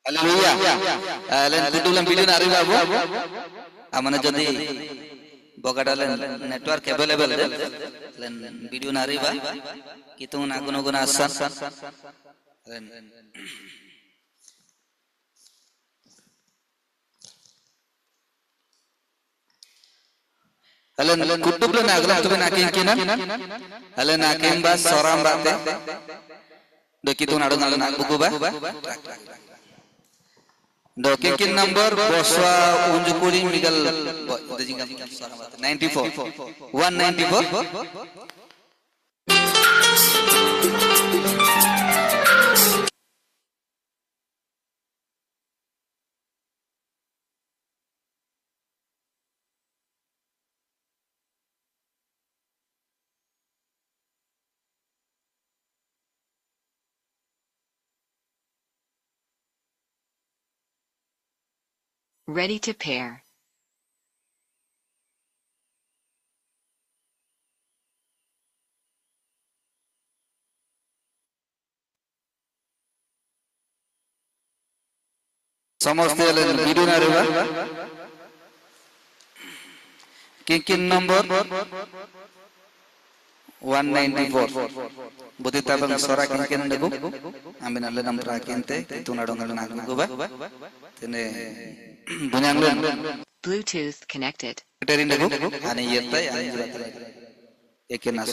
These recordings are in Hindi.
Haleluya. Len kudulam video nari babu. Amane jodi bogada len network available len video nari ba. Kitung na guno guna asan. Len kutub len aglam tu naking kinan. Len naking ba soram bate. Do kitung na dungal na buku ba. Do kikin number boswa unjukuri migal 94 194 Ready to pair. समझते हैं वीडियो ना रेवा किन नंबर 194 बुद्धिता बंग सोरा किन नगु आम्बिन अल्ले नंबर आकिंते तू नाडोंगल नागु बा तेने बुन्यांगल Bluetooth connected. टेरिन नगु आने येता आने जुराता एके नास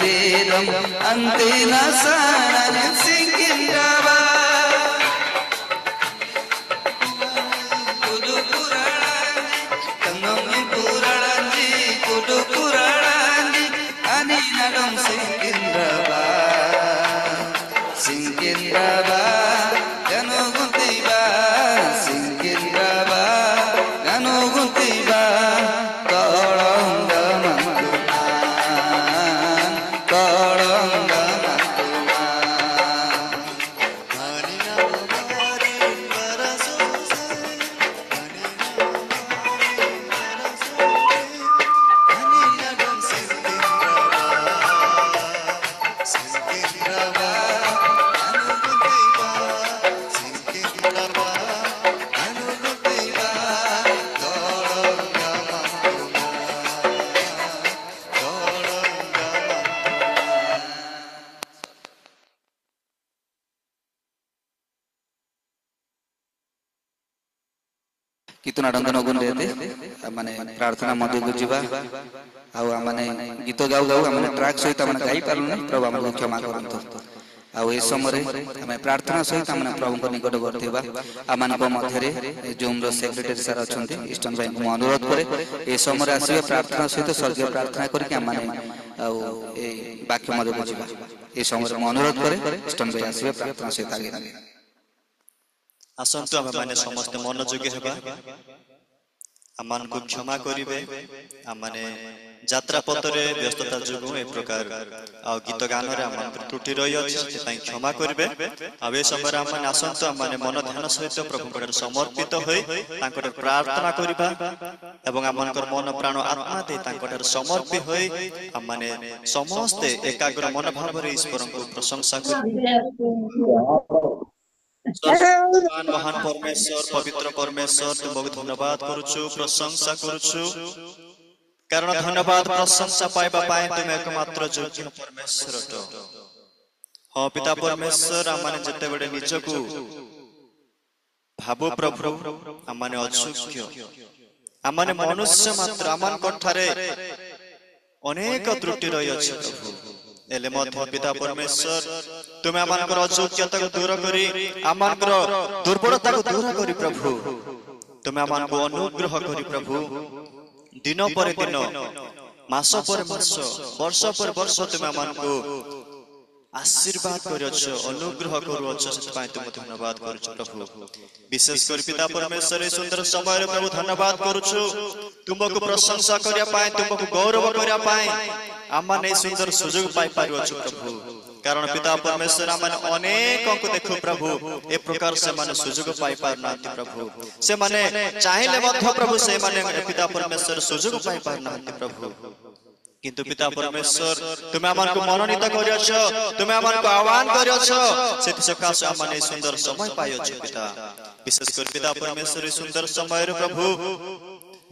తీరం అంతిన సానని సికింద్రాబాద్ కుడు కురాళంజి కన్నొమ్మి పురాళంజి కుడు కురాళంజి అని నడం సికింద్రాబాద్ గనుగుంతిబా సికింద్రాబాద్ గనుగుంతిబా కళంగ कितना डंगन गुण देते माने प्रार्थना मध्य को जीवा आउ माने गीत गाउ गाउ माने ट्रैक सहित माने गाई पारुनी प्रभु हमको क्षमा करंतु आउ ए समय हमें प्रार्थना सहित माने प्रभु को निकट करथिबा आमान को मध्य रे जूम रो सेक्रेटरी सर अछंती ईस्टर्न बैंक को अनुरोध करे ए समय आसीबे प्रार्थना सहित स्वर्गीय प्रार्थना करके माने आउ ए वाक्य मध्य को जीवा ए समय को अनुरोध करे ईस्टर्न बैंक आसीबे प्रार्थना सहित आगे आसंतु आम मैंने समस्त मनोयोगी हेबा आमान को क्षमा करिवे आमाने यात्रा पथरे व्यस्तता जुगु ए प्रकार आ गीत गान रे आमान त्रुटि रही अछि से ताई क्षमा करिवे आ ए समय आमान आसंतु आमाने मन ध्यान सहित प्रभु को समर्पित होई तांकर प्रार्थना करिबा एवं आमानकर मन प्राण आत्मा दे तांकर समर्पित होई आमाने समस्त एकाग्र मन भाव रे ईश्वर को प्रशंसा करि महान परमेश्वर पवित्र परमेश्वर तुमको धन्यवाद करूछु प्रशंसा करूछु कारण धन्यवाद प्रशंसा पाइबा पाए तुम एकमात्र योग्य परमेश्वर तो हाँ पिता परमेश्वर आमाने जते बडे निजको भाबो प्रभु आमाने अयोग्य आमाने मनुष्य मात्र आमान कठारे अनेक त्रुटि रही अछि प्रभु एले मध्य पिता परमेश्वर तुम आमानकर अयोग्यता को दूर करी आमानकर दुर्बलता को दूर करी प्रभु तुम आमानको अनुग्रह करी प्रभु दिन पर दिन मास पर मास वर्ष पर वर्ष तुम आमानको आशीर्वाद करियो अनुग्रह करूछ सेपाई तुम धन्यवाद करूछ प्रभु विशेष कर पिता परमेश्वर सुंदर समय रे प्रभु धन्यवाद करूछ तुमको प्रशंसा करिया पाए तुमको गौरव करिया पाए आमाने सुंदर सुयोग पाई पारियो प्रभु कारण पिता परमेश्वर आमाने अनेक को देखो प्रभु ए प्रकार से माने सुयोग पाई पारना प्रभु से माने चाहिले मध्य प्रभु से माने पिता परमेश्वर सुयोग पाई पारना प्रभु किंतु पिता परमेश्वर तुम आमानको मनोनीत करियछ तुम आमानको आह्वान करियछ सेति सकाश आमाने सुंदर समय पाइयछ पिता विशेष कर पिता परमेश्वर सुंदर समय रे प्रभु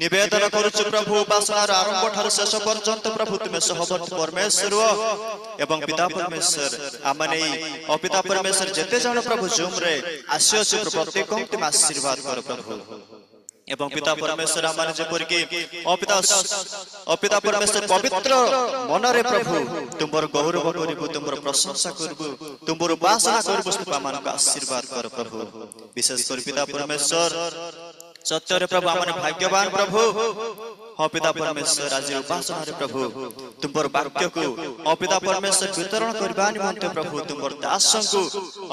निवेदन करूछु प्रभु उपासनार आरंभ ठार शेष पर्यंत प्रभु तुम सहवर्ती परमेश्वर एवं पिता परमेश्वर आमाने अपिता परमेश्वर जते जण प्रभु जूम रे आस्यो से प्रत्येक तुम आशीर्वाद कर प्रभु एवं पिता परमेश्वर आमाने जेपर कि अपिता परमेश्वर पवित्र मन रे प्रभु तुमर गौरव करिबु तुमर प्रशंसा करिबु तुमर उपासना करिबु तुम आमानक आशीर्वाद कर प्रभु विशेष कर पिता परमेश्वर सत्य रे प्रभु आमाने भाग्यवान प्रभु हाँ पिता परमेश्वर आज उपासना रे प्रभु तुमर वाक्य को अपिता परमेश्वर वितरण करबा निमंते प्रभु तुमर दासन को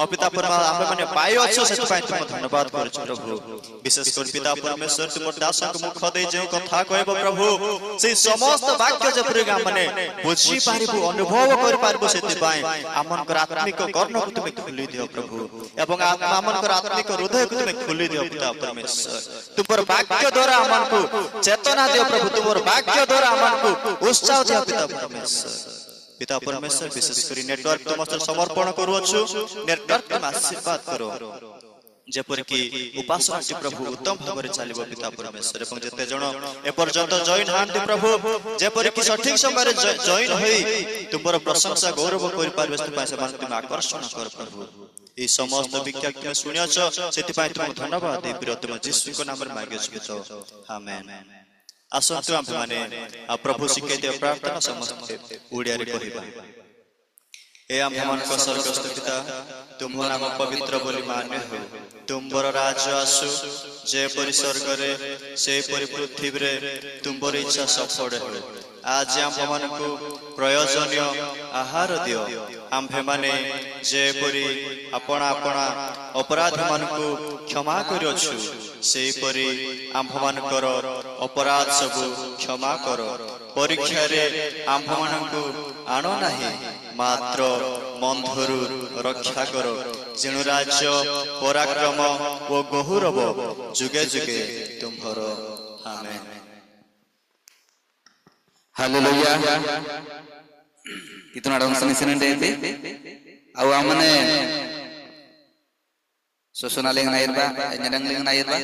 अपिता परमेश्वर आमे माने पाइयो छ से पाइ तुम धन्यवाद करू प्रभु विशेष कर पिता परमेश्वर तुमर दासन को मुख दे जे कथा कहबो प्रभु से समस्त वाक्य जे प्रोग्राम माने बुझी पारिबो अनुभव कर पारिबो सेति पाए आमनकर आत्मिक कर्ण को तुम खुली दियो प्रभु एवं आमनकर आत्मिक हृदय को तुम खुली दियो पिता परमेश्वर तुमर वाक्य द्वारा आमन को चेतना दियो प्रभु तुमर वाक्य द्वारा आमन को उत्साह दियो पिता परमेश्वर विशेष करी नेटवर्क तुम समर्पण करूछु नेटवर्क तुम आशीर्वाद करो जेपर कि उपासना प्रभु उत्तम भाव में चलिबो पिता परमेश्वर एवं जते जण ए पर्यंत जॉइन हांती प्रभु जेपर कि सठिक समय रे जॉइन होई तुमर प्रशंसा गौरव करि पारबे से मान तुम आकर्षण कर प्रभु ए समस्त विज्ञान तुम सुनियछ सेति पाई तुम धन्यवाद दे प्रिय तुम यीशु को नाम रे मांगे छु तो आमेन। आसतु आम माने प्रभु शिखै प्रार्थना समस्ते ओडिया रे कहिबा। ए आम मन को स्वर्गस्थ पिता तुम नाम पवित्र बोली मान्य हो तुमर राज्य आसु जे परि स्वर्ग रे से परि पृथ्वी रे तुमर इच्छा सफल हो। आज आम मन को प्रयोजनीय आहार दियो आम्भे माने जे परि अपना अपना अपराध मन को क्षमा करियो से परि आम्भ मानकर अपराध सब क्षमा करो। परीक्षा रे आम्भ मन को आनो नाही मात्र मंधरु रक्षा करो। जेनु राज्य पराक्रम ओ गौरव जुगे जुगे तुम्हर आमेन। हालेलुया। कितना डंसनी सिनेंडे आउ आमने सोसनालिंग नाइरबा एनडंगलिंग नाइरबा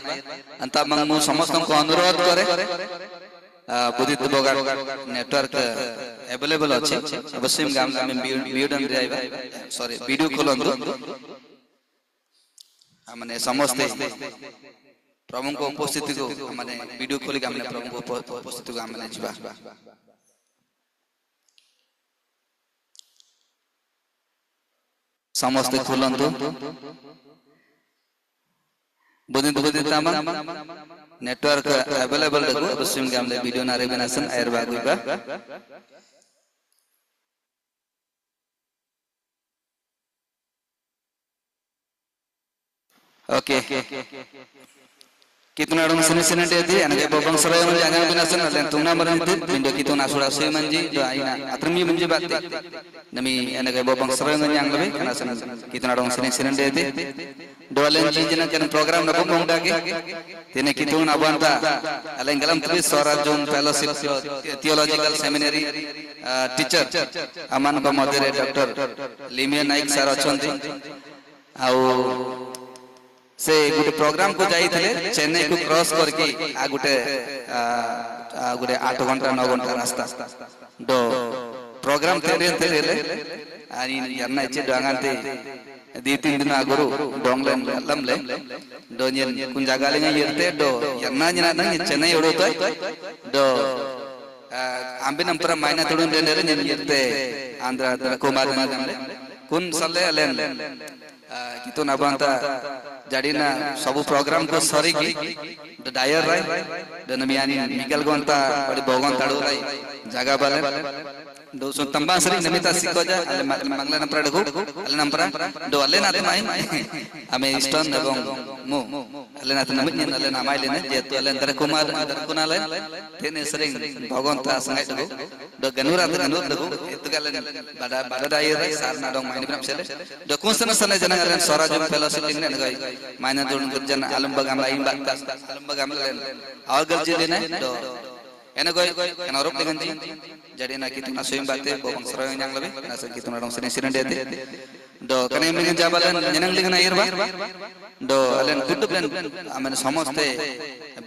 अंता मंगमु समस्त को अनुरोध करे बुदित बगार नेटवर्क अवेलेबल अछि अवश्य गाम गाम वीडियो जाइबा सॉरी वीडियो खोलंदु माने समस्त प्रभु को उपस्थिति को माने वीडियो खोली गाम प्रभु को उपस्थिति को हमने जिबा। समस्त खोलंदु बुदित बुदित तामा नेटवर्क अवेलेबल देखो अवश्य गाम वीडियो नारे बिनासन आयर बागुबा। ओके कितना डंग सने सने देती अनगे बबंग सराय में जाने बिनासन अलन तुमना मरंत बिंदो कितना सुरा से मंजी दो आईना अत्रमी मंजी बात नमी अनगे बबंग सराय में जांग लबे कनासन कितना डंग सने सने देती डोलन जी जना कन प्रोग्राम नको मोंडा के तेने कितुन अबंता अलन गलम त्रि स्वराज John fellowship theological seminary teacher अमन को मधुरे डॉक्टर लिमिया नाइक सर अछंती आउ से गुटे प्रोग्राम को जाई थले चेन्नई को क्रॉस करके आ गुटे 8 घंटा 9 घंटा रास्ता दो प्रोग्राम तेरे तेरे आणि यरना इचे डांगांते दी 3 दिन आगुरु डोंगलेन लमले दोनियन कुन जागाले यरते दो यरना जना नंग चेन्नई ओडोतय दो आंबे नंपर मायना तोडून देनेरे यरते आंध्र कुमार नंगले कुन सल्ले अलेन कितो नबांता जड़ीना सब प्रोग्राम को सरी की डायर राय दनमियानी मिकल गोंता बड़ी भगवान ताड़ू राय जगह बाले दो सो तंबा सरी नमिता सिको जा अले मंगला नंपरा डगो अले नंपरा दो अले नाते माई हमें स्टोन एवं मु अले नाते नमित अले नामाय लेने जेतु अले अंदर कुमार अंदर कुनाले तेने सरी भगवान ता संगाय डगो दो गनुरा गनुर डगो इतकाले बड़ा बड़ा डायर राय सारना डोंग माइनी ब्रम सेले दो कुंसन सने जना अले स्वराज फेलोशिप ने नगई मायना दोन जन आलम बगाम लाइन बात आलम बगाम लेन आवगल जी लेने दो एने गोय एन औरब देखन जी जड़ी ना कितना स्वयं बाते बोबंग सरय यांग लबे ना से कितना डोंग सने सिरन देते दो कने मिन जाबालन जनंग लिखना इरबा दो अलन कुड प्लान आमे समस्त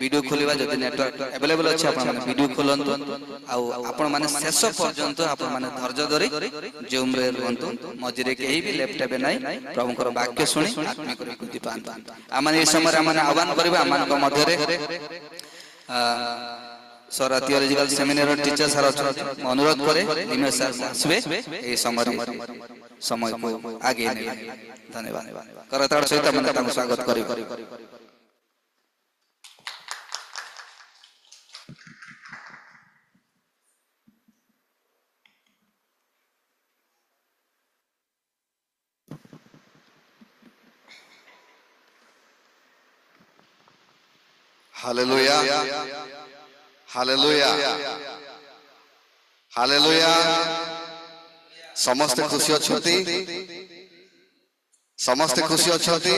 वीडियो खोलिबा जति नेटवर्क अवेलेबल अछि आपण माने वीडियो खोलंतु आउ आपण माने शेष पर्यंत आपण माने धैर्य धरि जूम रे रहंतु मझिरे केही भी लेफ्ट हेबे नै प्रभुकर वाक्य सुनी आत्मिक कृति पांतु आमाने ए समय आमाने आह्वान करबा आमान को मध्यरे sir theological seminary teacher sir अनुरोध करे निमेश सर आसबे ए समय को आगे ने धन्यवाद करताड़ सहित मन ताको स्वागत करी। हालेलुया हालेलुया हालेलुया समस्त खुशी अछंती समस्त खुशी अछंती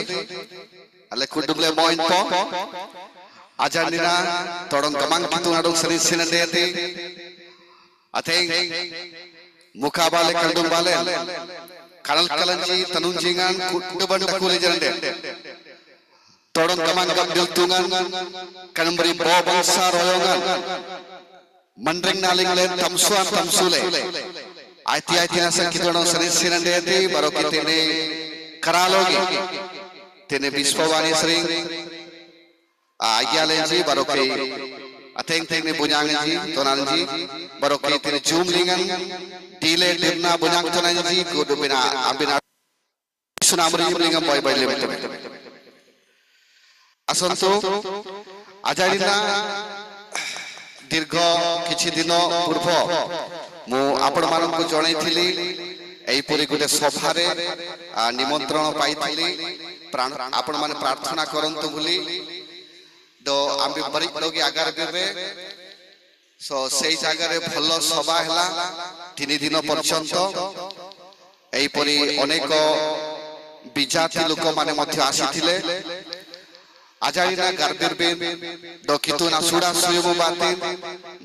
अले कुडुबले मोइन पो आजानिना तोडन कमांग कितुनाडो सरी सिनदेती अथें मुखाबाले कंडुबाले कनल कलंजी तनुंजिंगान कुडबन टकुले जंदे तोडन कमांग गब्दल tungan kanambri bo bangsa royongan mandring naling le tamsuan tamsule आयती आयती नसन कितोड़ों सरी सिरंडे थे बारो कितने करालोगे तेने विश्ववाणी सरी आज्ञा लेंजी बारो के Ateng teng ni bunyang ji tonan ji baru kita zoom lingan delay dirna bunyang tonan ji kudu bina ambina sunamri lingan boy boy limit asonto ajarina dirgho kiछि dino purbo mu आपण मान को जणै थिली एई पुरी गुटे सभारे निमंत्रण पाइथिली आपण मान प्रार्थना करंतु बोली तो आम्बे बरी लोग आगार बेबे सो सेई जागा रे भलो सभा हला 3 दिन पर्यंत एई परी अनेक बिजाति लोक माने मध्य आसीथिले आजारीना गार्दिरबेन दो कितुना सुडा सुयमु बाते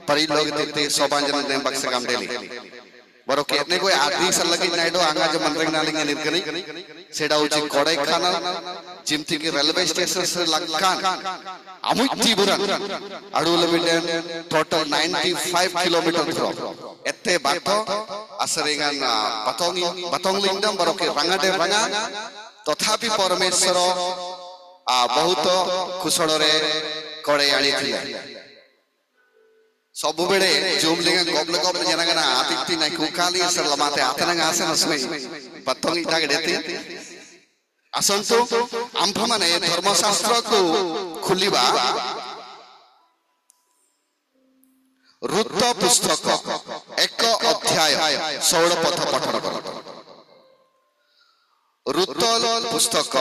परी लोग देते सबांजन देम बक्स काम डेली बरो केतने कोई आदि सल लगी नाइडो आंगा जो मनरेग नालिंग निर्गनी सेडा उची कोडाईखाना जिमती की रेलवे स्टेशन से लक्कान अमुच्ची बुरन अडुल बिडेन टोटल 95 किलोमीटर थ्रो एत्ते बातो असरेगान बतोंगलिंगदम बरो के रंगाडे रंगा तथापि परमेश्वर बहुत कुशल रे कोड़े आनी थी सब बेड़े जूम लेंगे गॉबल गॉबल जना ना आतिथि नहीं कुकाली सर लमाते आते ना आसे नस्में बत्तोंगी जाके देते असंतो आम्भमाने धर्मशास्त्र को खुलीबा रुत्त पुस्तक एक अध्याय 16 पथ पठन करो रुत्त पुस्तक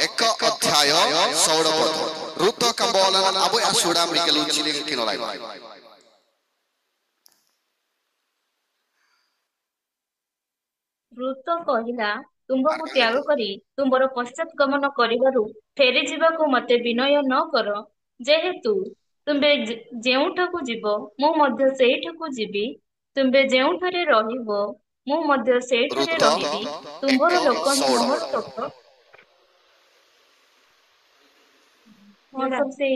एक अध्याय 16 पथ रुत्त कंबोलन अब असुडा मिकलु चिली किनो लाइव रुत्त कहिला तुमको त्याग करी तुमर पश्चात गमन करिबारु फेरी जीवाकू मते विनय न कर जेहेतु तुंबे जेउठकू जीव मु मध्य सेठकू जीवी तुंबे जेउठरे रहिबो मु मध्य सेठरे रहिबी तुमर लोक मोहर लोक सब से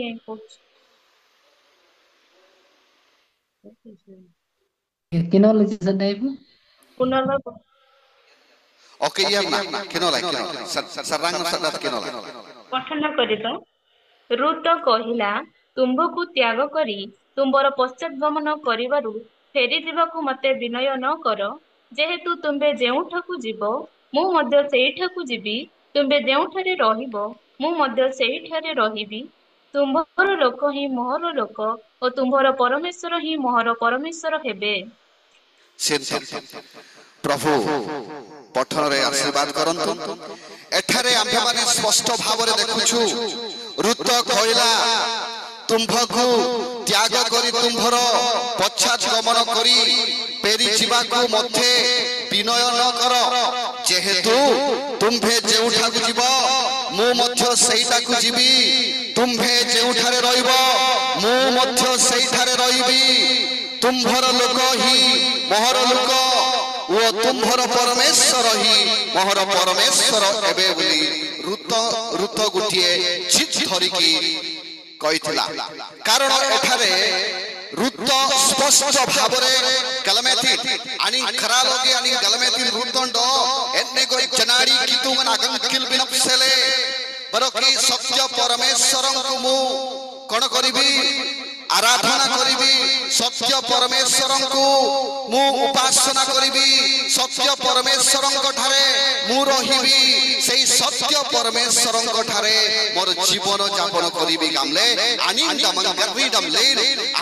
किनोलॉजी सदैव पुनर्वार ओके ये ना किनो लाइक सररंग सदत किनो लाइक पठन करितो रुत कहिला तुंबकू त्याग करी तुंबर पश्चात गमन करिबारु फेरी जीवाकू मते विनय न कर जेहेतु तुंबे जेउठकू जीव मु मध्य सेठकू जीवी तुंबे जेउठरे रहिबो मु मध्य सेठरे रहिबी तुंभर लोक ही मोहर लोक और तुंभर परमेश्वर ही मोहर परमेश्वर हेबे प्रभु पठन रे आशीर्वाद करंतु एठारे आम्भे माने स्पष्ट भाव रे देखुछु रुत कहला तुंभकू त्याग करी तुंभर पश्चात गमन करी पेरी जीवाकू मध्ये विनय न कर जेहेतु तुंभे जेउठाकू जीव मु मध्ये सेइटाकू जीवी तुंभे जेउठारे रहिबो मु मध्ये सेइठारे रहिबी तुंभर लोक ही मोहर लोक वो तुंभर परमेश्वर ही मोहर परमेश्वर एबे बोली रुत गुटिए चित धरिकी कहितला कारण एठारे रुत स्पष्ट भावरे गलमेति आणि खरा लोगे आणि गलमेति रुतंड एन्ने कोई चनाडी कितुंगन अगंकिल बिनपसेले बरकी सत्य परमेश्वरंकु मु कोन करिबी आराधना करिबी सत्य परमेश्वरंकु मु उपासना करिबी सत्य परमेश्वरंक ठारे मु रहिबी सेई सत्य परमेश्वरंक ठारे मोर जीवन यापन करिबी गामले आनिंदमन गरीडम ले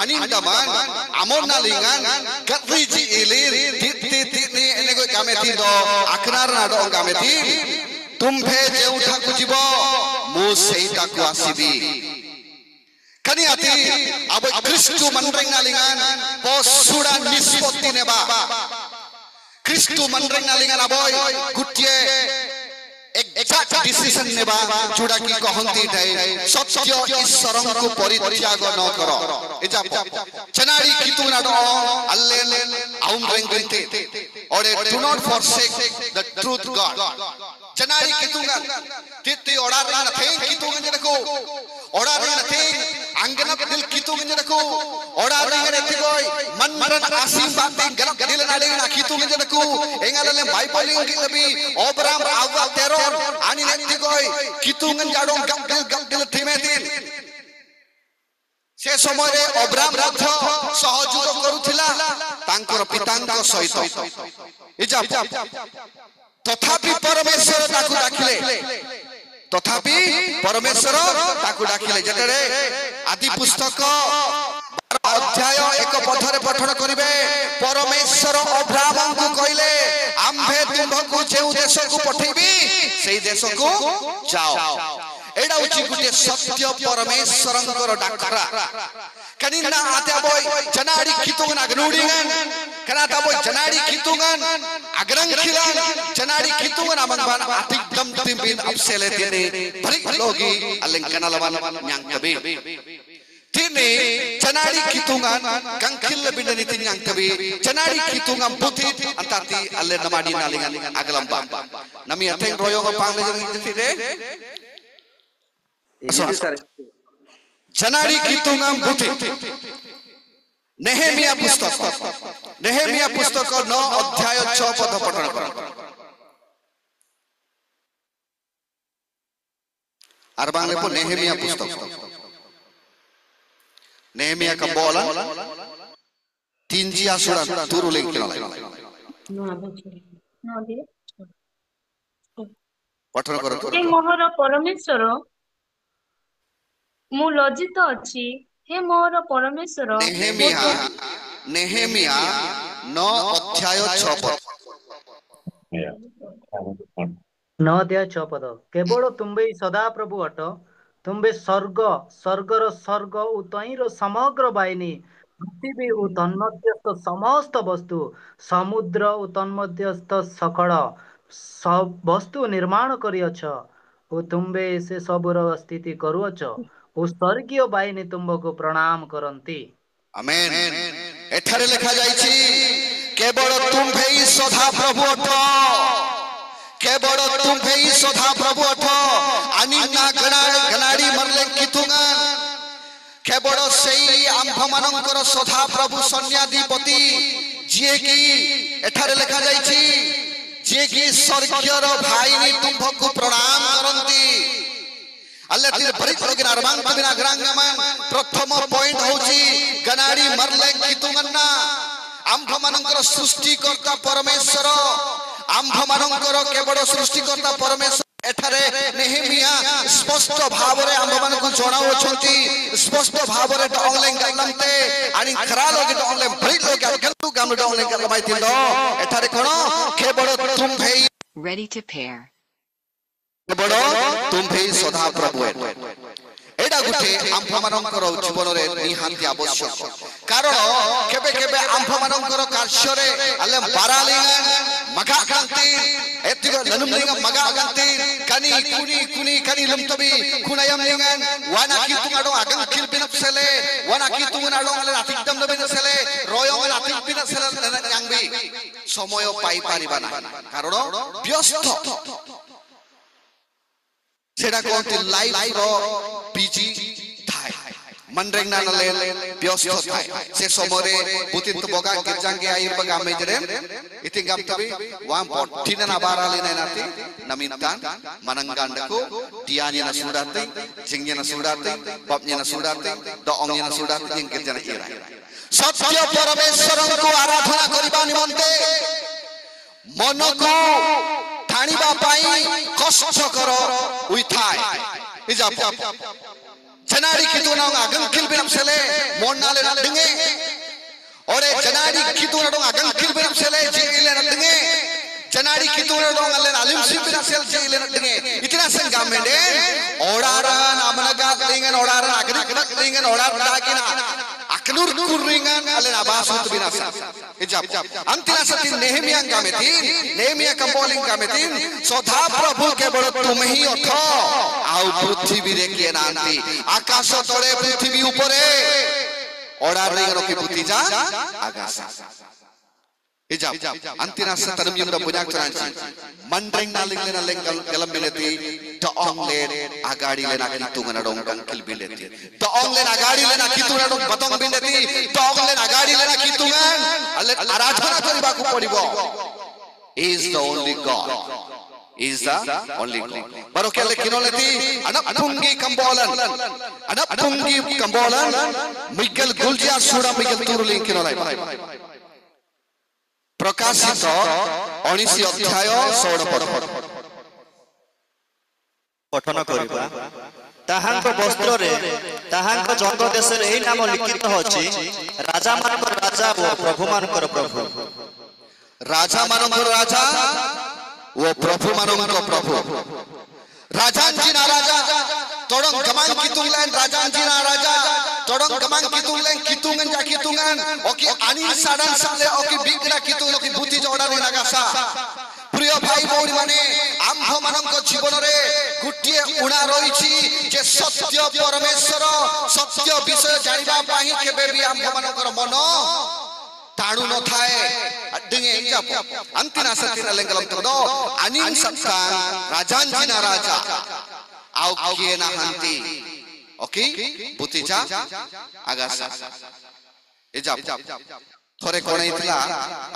आनिंदमन अमोना लिंगान गरीजी इले तिति एने को गामेति दो आकरार नाडो गामेति तुंभे जेउठा कुजिब मु सेइटा को आसीबी कनी आती अब क्रिस्तु मनरेंगा लिंगान पोसुडा निष्पत्ति नेबा क्रिस्तु मनरेंगा लिंगान अबोय गुटिए एक्जाक्ट डिसीजन नेबा जोडा की कहंती ठाई सत्य ईश्वरन को परित्याग न कर एजा चनाडी कितु नाडो अल्ले आउम रेंगते और do not forsake the truth God चनाडी कितुंगा तिति ओडार ना थे कितुंगा जको ओडार ना थे अंगना दिल कितुंगा जको ओडार ना थे कोई मन मरन आसीम बातें गलत दिल नाले ना कितुंगा जको एंगाले बाइबल इंग लबी ओबराम आवा तेरोर आनी ने कोई कितुंगा जाडो गल दिल थेमे दिन से समय अब्राम मध्य सहयोग करुथिला तांकर पितांक सहित तथापि परमेश्वर ताकू डाकिले तथापि परमेश्वर ताकू डाकिले जेतरे आदि पुस्तक 12 अध्याय 1 पदरे पठन करिवे परमेश्वर अब्राहम को कहिले आम्भे तुमको जेउ देश को पठेबी सेई देश को जाओ एडा उची गुटे सत्य परमेश्वरंकर डाकरा कनिना आते बोय जनाडी खितुंगन अगनुडीगन कनाता बोय जनाडी खितुंगन अग्रंग खिलान जनाडी खितुंगन अमंगबान अतिगम तिबिन अपसेले तिने भरिक लोगी अलेंकनलवन न्यांगबे तिने जनाडी खितुंगन गंखिल बिंदनि तिन्यांगबे जनाडी खितुंगन बुति अंताति अल्ले नमाडी नालिगन अगलंबा नमी अथें रोयोग पांगले जतिरे जनाडी खितुंगन बुति नेहेमिया पुस्तक 9 अध्याय 6 पद पठन कर अरबांगले को नेहेमिया पुस्तक नेहेमिया का बोला तीनजिया सुरा तुरु लिंक पठन कर हे मोहर परमेश्वर मु लज्जित अछि हे मोहर परमेश्वर नेहेमिया 9 अध्याय 6 पद 9 अध्याय 6 पद केवल तुम्बे सदा प्रभु अट तुम्बे स्वर्गर स्वर्ग उ तईर समग्र बाहिनी पृथ्वी उ तन्मध्यस्थ समस्त वस्तु समुद्र उ तन्मध्यस्थ सकल सब वस्तु निर्माण करियछ ओ तुम्बे से सबुर स्थिति करुअछ ओ स्वर्गीय बाहिनी तुमको प्रणाम करंती आमेन एठारे लिखा जायछि केवल तुम्भे सदा प्रभु अठ केवल तुम्भे सदा प्रभु अठ अनिना गनाडी मरले कितुंगन केवल सेई आंभ मानकर सदा प्रभु सन्याधिपति जे की एठारे लिखा जायछि जे की स्वर्गीयर भाईनी तुमको प्रणाम करंती अल्ले तिर भरिक लोगिन अरबांग तबिना ग्रांगमान प्रथम पॉइंट होची गनाडी मरले कितुंगन्ना आंभ मानकर सृष्टिकर्ता परमेश्वर आंभ मानकर केवल सृष्टिकर्ता परमेश्वर एठारे नेहेमिया स्पष्ट भावरे आंभ मानकु जणाउछंती स्पष्ट भावरे डॉंगलेंग गलमते आणि खरा लोगी डॉंगले भरिक लोगी गल्लु गाम डॉंगलेंग गलमाई तिंदो एठारे कोन केवल तुम्भे Ready to pair. बड़ो तुम्भे सदा प्रभु एडा गुटे आंभ मानकर जीवन रे निहांती आवश्यक कारण केबे केबे आंभ मानकर कार्य रे अले बारालिंगन मगा कांती एतिगो लनुमलिंग मगा कांती कुनी कनी लुमतबी खुनायम लिंगन वाना की तुंगाडो अगन खिल बिनपसेले वाना की तुंगाडो अले अतिक्तम बिनसेले रोयो अले अतिक बिनसेले यांगबी समय पाई पारिबा ना कारण व्यस्त सेडा कोंती लाइफ रो बिजी थाय मनरेंग ना नले व्यस्त थाय से समरे बुतित बगा गिरजांगे आइर बगा मेजरे इतिंगम तबी वाम पट्टिना ना बाराले नाती नमिनतान मनंगांडको दियानी ना सुडाते जिंगे ना सुडाते बपनी ना सुडाते दोंगे ना सुडाते जिंगे जना इरा सत्य परमेश्वरन को आराधना करिबा निमंते मन को ठाणीबा पाई कष्ट करो उइथाय इजा जनाडी कितुना अगन खिल बिनम सेले मोन्नाले नदंगे ओरे जनाडी कितुना अगन खिल बिनम सेले जेले नदंगे जनाडी कितुना अले अलिम सिबिना सेल जेले नदंगे इतना संगा मेंडे ओडारन अमनगा लिंगन ओडारन अगन लिंगन ओडार दागिना अकनुर कुरिंगन अले आबासुत बिनासा इजा अंतिना सती नेहेमिया गामेतीन नेहेमिया कंबोलिंग गामेतीन सदा प्रभु केवल तुम ही अथ आउ पृथ्वी रे के नांती आकाश तळे पृथ्वी ऊपरे ओडार रिंगन के बुती जा आकाश इजा अंतिना सतरम युंदा बुजाक चरांची मंड्रिंग नालिंगले नालिंगल गलम मिलेती तो ऑंगले आगाड़ी लेना की तुंगना डोंग कंकिल बिलेती तो ऑंगले आगाड़ी लेना की तुंगना डोंग बतंग बिलेती तो ऑंगले आगाड़ी लेना की तुंगन अले आराधना करिबा को पड़िबो is the only god is the only God. Baru kali kinoleti anak punggi kambolan, Miguel Gulja Sura Miguel Turuli kinolai. Prakashito onisi ଅଧ୍ୟାୟ 16 ପଦ ପଠନ କରିବା ତାହାଙ୍କ ବସ୍ତ୍ରରେ ତାହାଙ୍କ ଜଙ୍ଗ ଦେଶରେ ଏହି ନାମ ଲିଖିତ ଅଛି ରାଜା ମାନଙ୍କର ରାଜା ଓ ପ୍ରଭୁ ମାନଙ୍କର ପ୍ରଭୁ ରାଜା ମାନଙ୍କର ରାଜା ଓ ପ୍ରଭୁ ମାନଙ୍କର ପ୍ରଭୁ Rajanjina raja todong gamang kitunglan rajanjina raja todong gamang kitunglan kitungan ja kitungan oki ani sadan sale oki bigra kitung oki buti jodari nagasa প্রিয় ভাই ভৌণী মানে আম্ভ মানଙ୍କ জীবନରେ গোটিଏ ଉଣା ରହିଛି ଯେ ସତ୍ୟ ପରମେଶ୍ୱର ସତ୍ୟ ବିଷୟ ଜାଣିବା ପାଇଁ କେବେ ବି ଆମ୍ଭ ମାନଙ୍କର ମନ ଟାଣୁ ନଥାଏ dinge jap antina satina lengalam todo anin satang rajanjina raja au kiye na hanti oki butija agasa ejap thore konai thila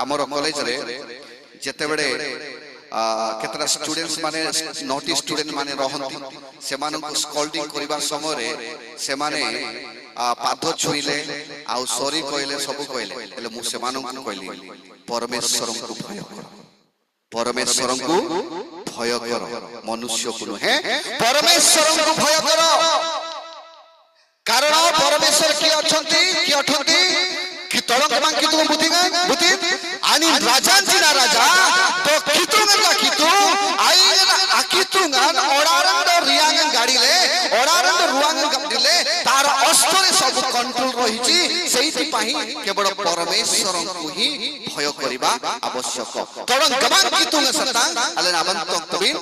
amoro college re jete bede केतरा स्टूडेंट्स माने नोटी स्टूडेंट माने रहंती सेमानन को स्कोल्डिंग करिबा समय रे सेमाने पाद छुइले आ सॉरी कहले सब कहले एले मु सेमानन को कहली परमेश्वरन को भय कर परमेश्वरन को भय कर मनुष्य को है परमेश्वरन को भय कर कारण परमेश्वर की अछंती कि तोड़ो के मांग कितु बुद्धि आनी राजांजिना राजा तो कितुंगा कितु आईना अकितुंगा ओडारंद रियांगन गाड़ी ले ओडारंद रुआंगन गाड़ी ले तार अस्तरे सब कंट्रोल रहिची सेहिति पाही केवल परमेश्वर को ही भय करिबा आवश्यक तोड़ो के मांग कितुंगा सतां अले नाबन तक्तबिन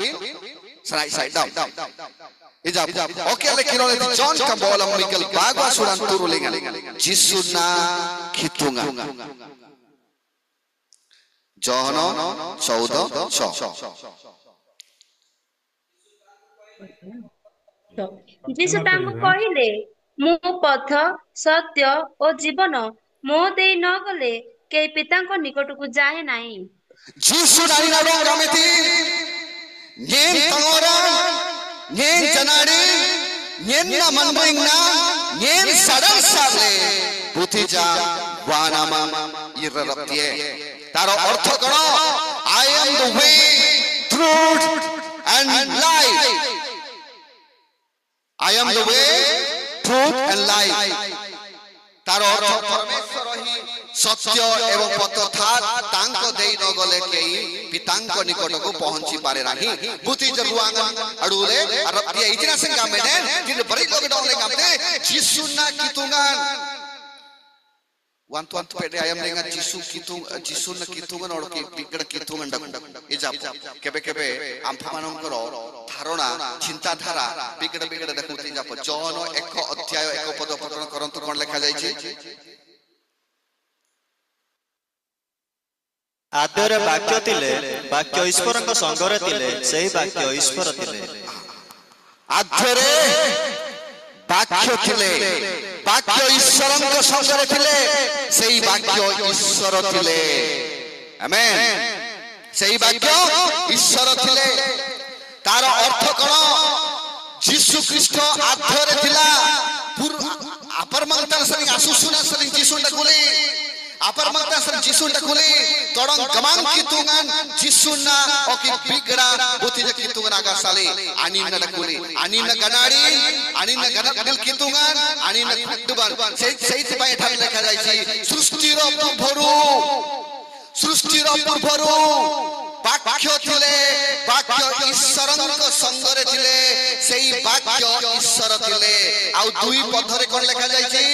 side down Ijab. Oke ale kinole di John kambolam Miguel bagwa suran turu lengan. Jisuna kitunga. John 14:6. ଯିଶୁ ତାଙ୍କୁ କହିଲେ ମୁଁ ପଥ ସତ୍ୟ ଓ ଜୀବନ ମୋ ଦେଇ ନ ଗଲେ କେହି ପିତାଙ୍କ ନିକଟକୁ ଯାଏ ନାହିଁ ଯିଶୁ ନାଇ ନା ରଙ୍ଗମିତି ଜ୍ଞେନ ତଙ୍ଗରା ஞேன் ஜனாடி ஞேன்ன மன்றிங்னா ஞேன் சடல் சாலே புத்திஜா வானாமா ইররপ্তিয়ে তার অর্থ কোন I am the way truth and life I am the way truth and life তার অর্থ পরমেশ্বর হি সত্য এবং পথ তাঙ্ক দেই ন গলে কেই পিতাঙ্ক নিকটକୁ পৌঁছি পারে নাহি বুতি জরুয়াঙ্গন আড়ুলে আর ये इतना संगा में ने जिन बड़ी लोग डोले गाते जिसु ना कितुंगान wan tuan pede ayam dengan jisu na kitungan और की पिगड़ कितुंगन डक इजाब केबे आम्फा मानकर धारणा चिंता धारा पिगड़ देखुती जाप जन 1 अध्याय 1 पद पठन करंतु कोन लेखा जाय छै आद्ୟରେ ବାକ୍ୟ ଥିଲେ ବାକ୍ୟ ଈଶ୍ୱରଙ୍କ ସଙ୍ଗରେ ଥିଲେ ସେହି ବାକ୍ୟ ଈଶ୍ୱର ଥିଲେ ଆଦ୍ୟରେ ବାକ୍ୟ ଥିଲେ ବାକ୍ୟ ଈଶ୍ୱରଙ୍କ ସଙ୍ଗରେ ଥିଲେ ସେହି ବାକ୍ୟ ଈଶ୍ୱର ଥିଲେ ଆମେନ୍ ସେହି ବାକ୍ୟ ଈଶ୍ୱର ଥିଲେ ତାର ଅର୍ଥ କଣ ଯୀଶୁ ଖ୍ରୀଷ୍ଟ ଆଦ୍ୟରେ ଥିଲା अपरमंगता सरिंग आसुसुना सरिंग जिसु डकुले अपरमंगता सरिंग जिसु डकुले तोड़ंग गमांग कितुंगन जिसुना ओकी बिगड़ा बुद्धि कितुंगन आगा साले आनीना डकुले आनीना गनाड़ी आनीना गनाडिल कितुंगन आनीना फुटबल सही पाए ठाम लिखा जाय छी सृष्टिर पूर्वरु वाक्य थिले वाक्य ईश्वरଙ୍କ संगरे थिले सेही वाक्य ईश्वर थिले आ दुई पथरे कोन लिखा जाय छी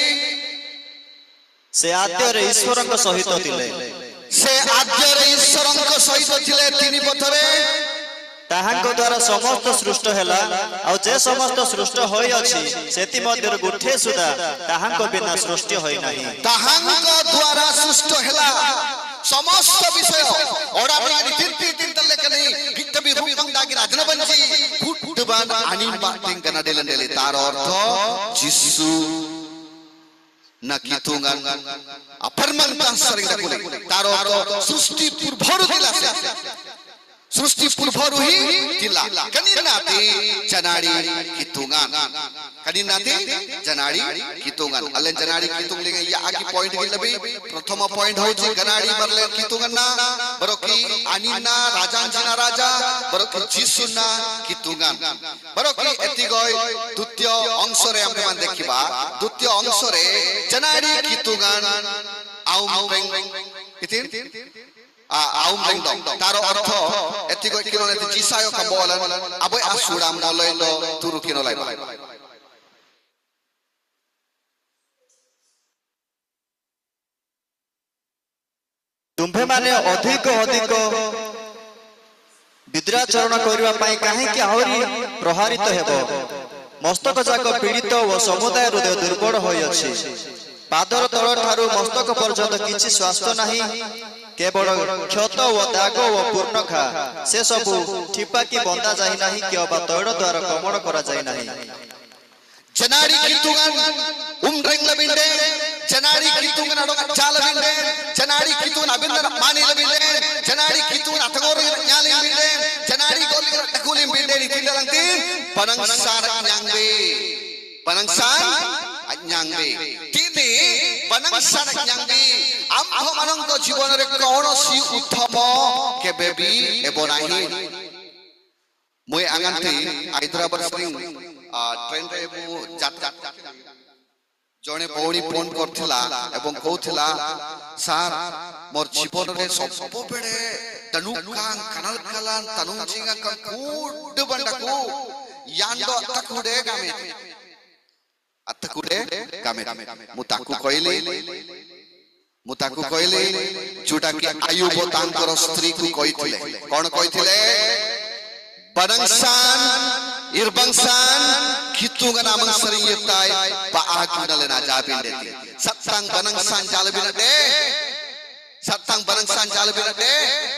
से आद्ୟରେ ईश्वरଙ୍କ सहित थिले से आद्ୟରେ ईश्वरଙ୍କ सहित थिले तीन पथरे ताहांक द्वारा समस्त सृष्ट हैला आ जे समस्त सृष्ट होय अछि सेति मध्यर गुठे सुदा ताहांक बिना सृष्टि होय नाही ताहांक द्वारा सृष्ट हैला समस्त विषय ओडानी तीन तले कनी गिट्टबी रूपं दागी राजन बंजी फुटबान आनीन बाटिंग कना डेले तार अर्थ जिसु न कितुंगन अपरमंता सरिंग दकुले तार अर्थ सृष्टि पूर्वरु दिला सृष्टि पूर्व तुंभरुही तिला कनिनाती जनाड़ी कितुंगान कनिनाती जनाड़ी कितुंगान अल्ले जनाड़ी कितुंग लेंगे ये आगे पॉइंट की लबी प्रथम पॉइंट हो जी कनाड़ी बरले कितुंगन ना बरोकी अनिना राजांजना राजा बरोकी जिसुना कितुंगान बरोकी एतिगोय द्वितीय अंश रे हम मान देखिबा द्वितीय अंश रे जनाड़ी कितुंगान आउम इतिन आउम रेंग तारो अर्थ एतिगोय किनोने जिसायो कबोलन अबे आसुराम नलैलो तुरु किनोलाय तुम्भे माने अधिक अधिक विद्राचरण करबा पई काहे कि आहुरी प्रहारित हेबो मस्तक जाक पीड़ित व समुदाय हृदय दुर्बल होई अछि पादर तळ ठारू मस्तक पर्यंत किछि स्वास्थ्य नाही केवल क्षत व दाग व पूर्णखा से सब ठिपा की बंदा जाई नाही कि अबा तैळ द्वारा कमण करा जाई नाही जनाड़ी कितुंगान उमरेंग लबिंडे जनाड़ी कितुंगान अडोगा चाल बिंडे जनाड़ी कितुंगान अबिंदर माने लबिंडे जनाड़ी कितुंगान अतगोर न्याले बिंडे जनाड़ी गोली टकुली बिंडे नितिलंती पनंगसान न्यांगबे तिनी पनंगसान न्यांगबे आम्भ मानंग जीवन रे कोनोसी उत्तम केबेबी एबो नाही मुई आंगांती हैदराबाद स्प्रिंग ट्रेन रे मु जात जने पौणी फोन करथिला एवं कहथिला सर मोर जीवन रे सब बेडे तनुकां कनल कलान तनुजिंगा का कुड बंडकू यांडो अत्तकुडे गामे मुताकू कहले जोटा कि आयुब तांकर स्त्री को कहिथिले कोन कहिथिले बनंगसान इरबंगसान कितुंगा नामंग सरियताय पा आकुडले ना जाबिंडे सत्तांग बनंगसान जालबिनदे सत्तांग बनंगसान जालबिनदे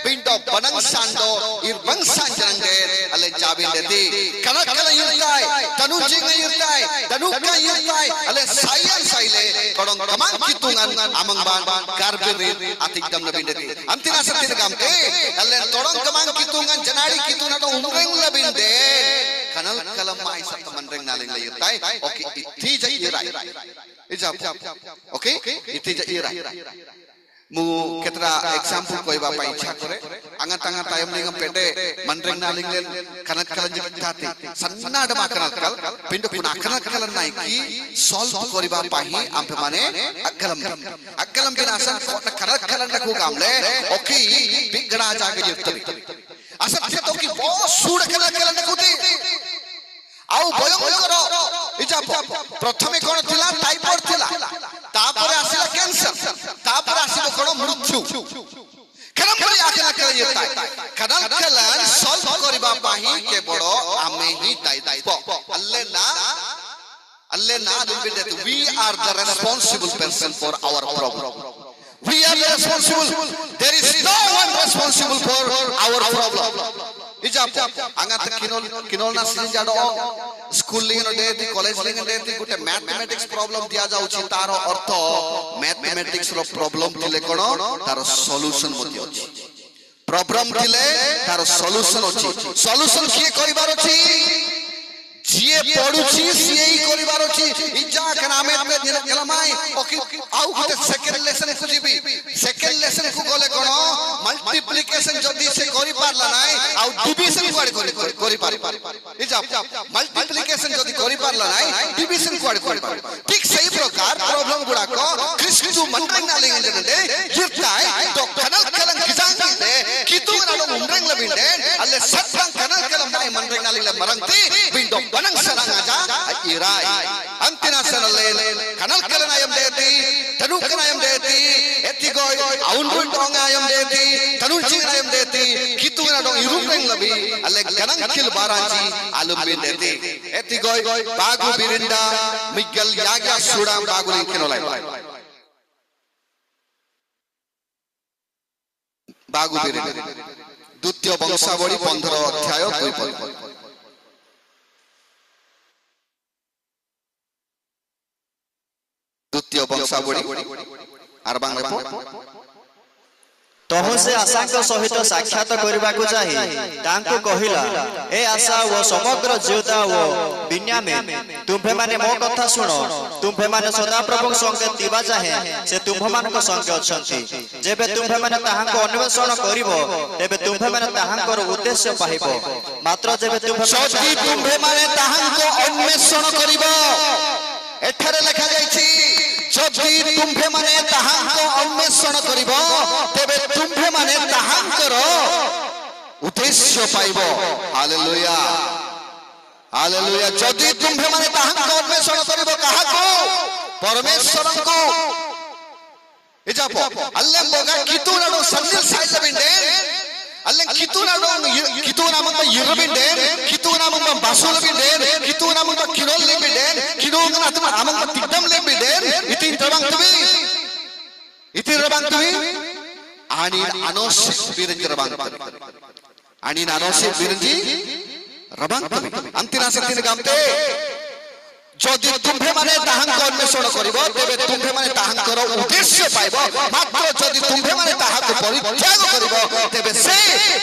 पिंडो बनंगसान दो इरबंगसान जनंगे अले जाबिंडे कनकल युताय तनुजिंग युताय तनुका युताय अले सायन साइले कोडों कमांग कितुंगान आमंग बान कारबे आतिकदम नबिंडे अंतिना सत्तिन गामते अले तोडों कमांग कितुंगान जनाड़ी कितुंगा तो उमरेंग लबिंडे कनल कलम माई सत्त मनरेंग नालिंग युताय ओके इति जइराय इजाब ओके इति जइराय मु केतरा एग्जांपल कोइबा पा इच्छा करे अंगा तंगा टाइम लिंग पेटे मनरेंग नालिंग ले कनक कलन जिताते सन्नाड मा कनकल पिंड पुना कनकल नाइ की सॉल्व कोरिबा पाही आंपे माने अक्कलम बिनासन कोट कनकल नकु गामले ओके बिगड़ा जागे जितबे असत्य तो की बहुत सूड कनकल नकुते आउ भयंकर इजा प्रथमे कोन थिला टाइफॉइड थिला तापर आसिला कैंसर तापर आसिबो कोन मृत्यु करम बली आके नकल येता कनल कलन सॉल्व करिबा पाही के बड़ो आमे ही दायित्व अल्ले ना दिबे we are the responsible person for our problem we are responsible there is no one responsible for our problem ijab angat kinol na sin jado school ling no de college ling de gute mathematics problem dia jauchi taro artho mathematics ro problem thile kono taro solution modi अछि problem thile taro solution अछि solution kiye karibar अछि जिए पढुछि सिएई करिबार अछि इजा कनामे पे दिलमाई ओके आउ गुटे सेकंड लेसन को जीबी सेकंड लेसन को गले कोन मल्टीप्लिकेशन जदी से करि पारला नाइ आउ डिवीजन करि पार इजा मल्टीप्लिकेशन जदी करि पारला नाइ डिवीजन करि ठीक सही प्रकार प्रॉब्लम गुडा को क्रिस्टु मनरेंग नालिंग जने जिरताय तो कनल कलन किजांग दे कितु नालो उमरेंग लबिंडे अल्ले सत्संग कनल कलन नाइ मनरेंग नालिंग ले मरंती बिंडो बनंग सरंग आजा इराय अंतिना सरले कनल कलन आयम देती तनु कन आयम देती एतिगोय आउन डोंग आयम देती तनु चिंग आयम देती कितु ना डोंग इरुंग लबी अल्ले कनंग किल बारांजी आलुम बिन देती एतिगोय बागु बिरिंदा मिगल यागा सुडा बागु लिंग केनोलाय बागु बिरिंदा द्वितीय वंशावली 15 अध्याय 2 पद द्वितीय वंशावली आर बांग्ला तहु से आशा सहित साक्षात करने चाहे तांको कहिला ए आशा वो समग्र जीवता वो बिन्यामीन तुम्भे माने मो कथा सुनो तुम्भे माने सदा प्रभु संगे थिबा चाहे से तुम्भ मानक संगे अछंती जेबे तुम्भे माने ताहांको अन्वेषण करिवो तेबे तुम्भे माने ताहांकर उद्देश्य पाइबो मात्र जेबे तुम्भे माने ताहांको अन्वेषण करिवो एठारे लिखा जायछि जदि तुम्भे माने ताहांको अन्वेषण करिवो तेबे तुम्भे माने ताहांकर उद्देश्य पाइबो हालेलुया हालेलुया जदि तुम्भे माने ताहांको अन्वेषण करिवो काहाको परमेश्वर को इजापो अल्लाह बोगा कितुनाडो सन्निल साइल बिंडे अल्लाह कितुनाडो कितुनामंग युरबिंडे कितुनामंग बासुल बिंडे कितुनामंग किरोल बिंडे किरोंगना तुम आमंग तिक्दम ले बिंडे इतिन रबांग तुवी आणि अनोसिक बिरंजी रबांग आणि अनोसिक बिरंजी रबांग तुवी अंतिना शक्ति ने गामते जदि तुम्भे माने ताहांको अन्वेषण करिवो तेबे तुम्भे माने ताहांकर उद्देश्य पाइबो मात्र जदि तुम्भे माने ताहाको परित्याग करिवो तेबे से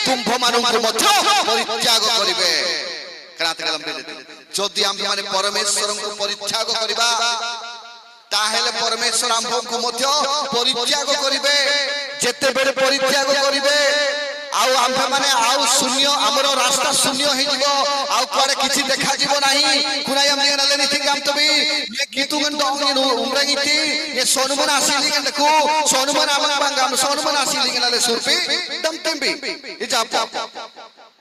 तुम्भ माननको मध्य परित्याग करिवे क्रांति कलम जदि आम माने परमेश्वरको परित्याग करिबा ताहेले परमेश्वर आम्भको मध्य परित्याग करिवे जेते बेले परित्याग करिवे आउ आम्भे माने आउ शून्य हमरो रास्ता शून्य हे जिवो आउ कोरे किछि देखा जिवो नाही कुनाय हम नेले निथिं गाम तबी ये कितुगन डोंग उमरंगिति ये सोनुमन आसिली गन देखो सोनुमन आमन बांगाम सोनुमन आसिली गनले सुरपी दमतिंबी इजापो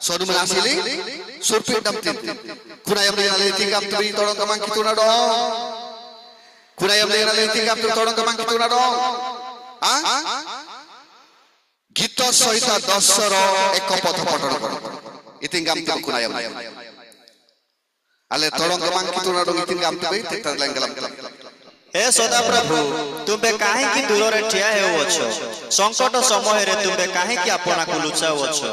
सोनुमन आसिली सुरपी दमतिंबी कुनाय हम नेले निथिं गाम तबी तोडंग मां कितुना डो कुनाय हम नेले निथिं गाम तबी तोडंग मां कितुना डो हां गीत सहित 10 एक पथ पठन कर इतिंगाम तम कुनायम अले तोरंग मांकितुना डो इतिंगाम तबे तेतर लंगलम हे सदा प्रभु तुबे काहे की दूर रे ठिया हे ओछो संकट समय रे तुबे काहे की आपना को लुचा ओछो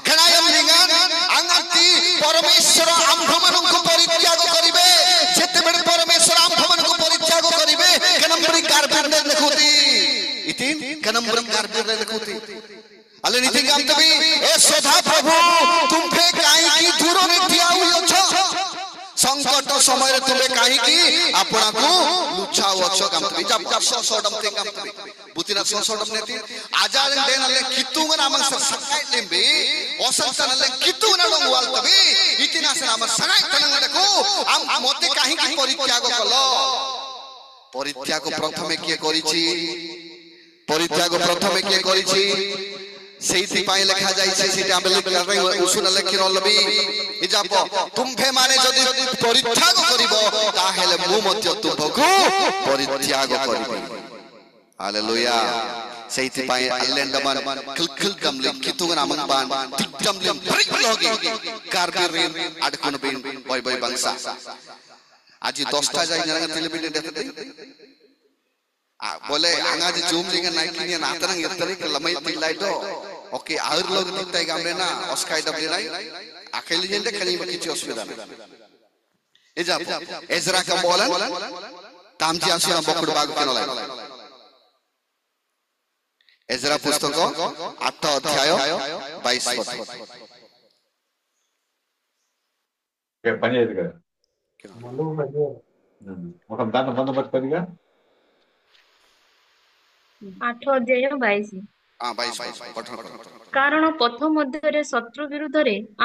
खनायम लिंगन अंगति परमेश्वर आम्भमन को परित्याग करिवे जेते बेले परमेश्वर आम्भमन को परित्याग करिवे कनम्बरी कारबिर ने देखुती इतिन कनम्बरम कारबिर ने देखुती अले निथिं गाम तबी ए सदा प्रभु तुम्भे काहे की दूर रे ठिया होइछो संकट समय रे तुबे काहे की आपना को लुचा ओछो गाम तबी जब सोडम ते गाम तबी बुतिना सोडम नेति आजाल देनले कितुंगन आमन सकाय लिंबी ओसंतनले कितुंगन डोंगवाल तबी इतिना से आमन सनाय तनंग देखो आम मोते काहे की परित्याग कलो परित्याग प्रथमे किए करिछि परित्याग प्रथमे किए करिछि सेइथि पाई लिखा जाइछि सेटा हम लिख रै उሱन लेखि नलबी इजापो तुम्भे माने जदि परित्याग करिवो ताहेले मु मध्य तुमको परित्याग करिवो हालेलुया सेइथि पाई अल्लेंडमन किलकिल कमले कितुगन आमन बान तिक्कमले परिलोगी कारबिरिन अडकुन बिन बय बय बंसा आज 10टा जाय नरंग टेलीविजन देखते बोले आंगाज जूम लिंग नाइकिन नातरंग यतरी लमई तिलाइटो ओके आउर लोग दिखताय गामरेना अस्काय दबले नाइ आखेली जेंदे खनी किछि असुविधा नै एजा एजरा का बोलन तामजी आसुना बकुड बाग केनलाय एजरा पुस्तक 8 अध्याय 22 पद के पनी एजरा मोकम दान बंदोबस्त करिगा 8 अध्याय 22 कारण पथ मध्य शत्रु विरुद्ध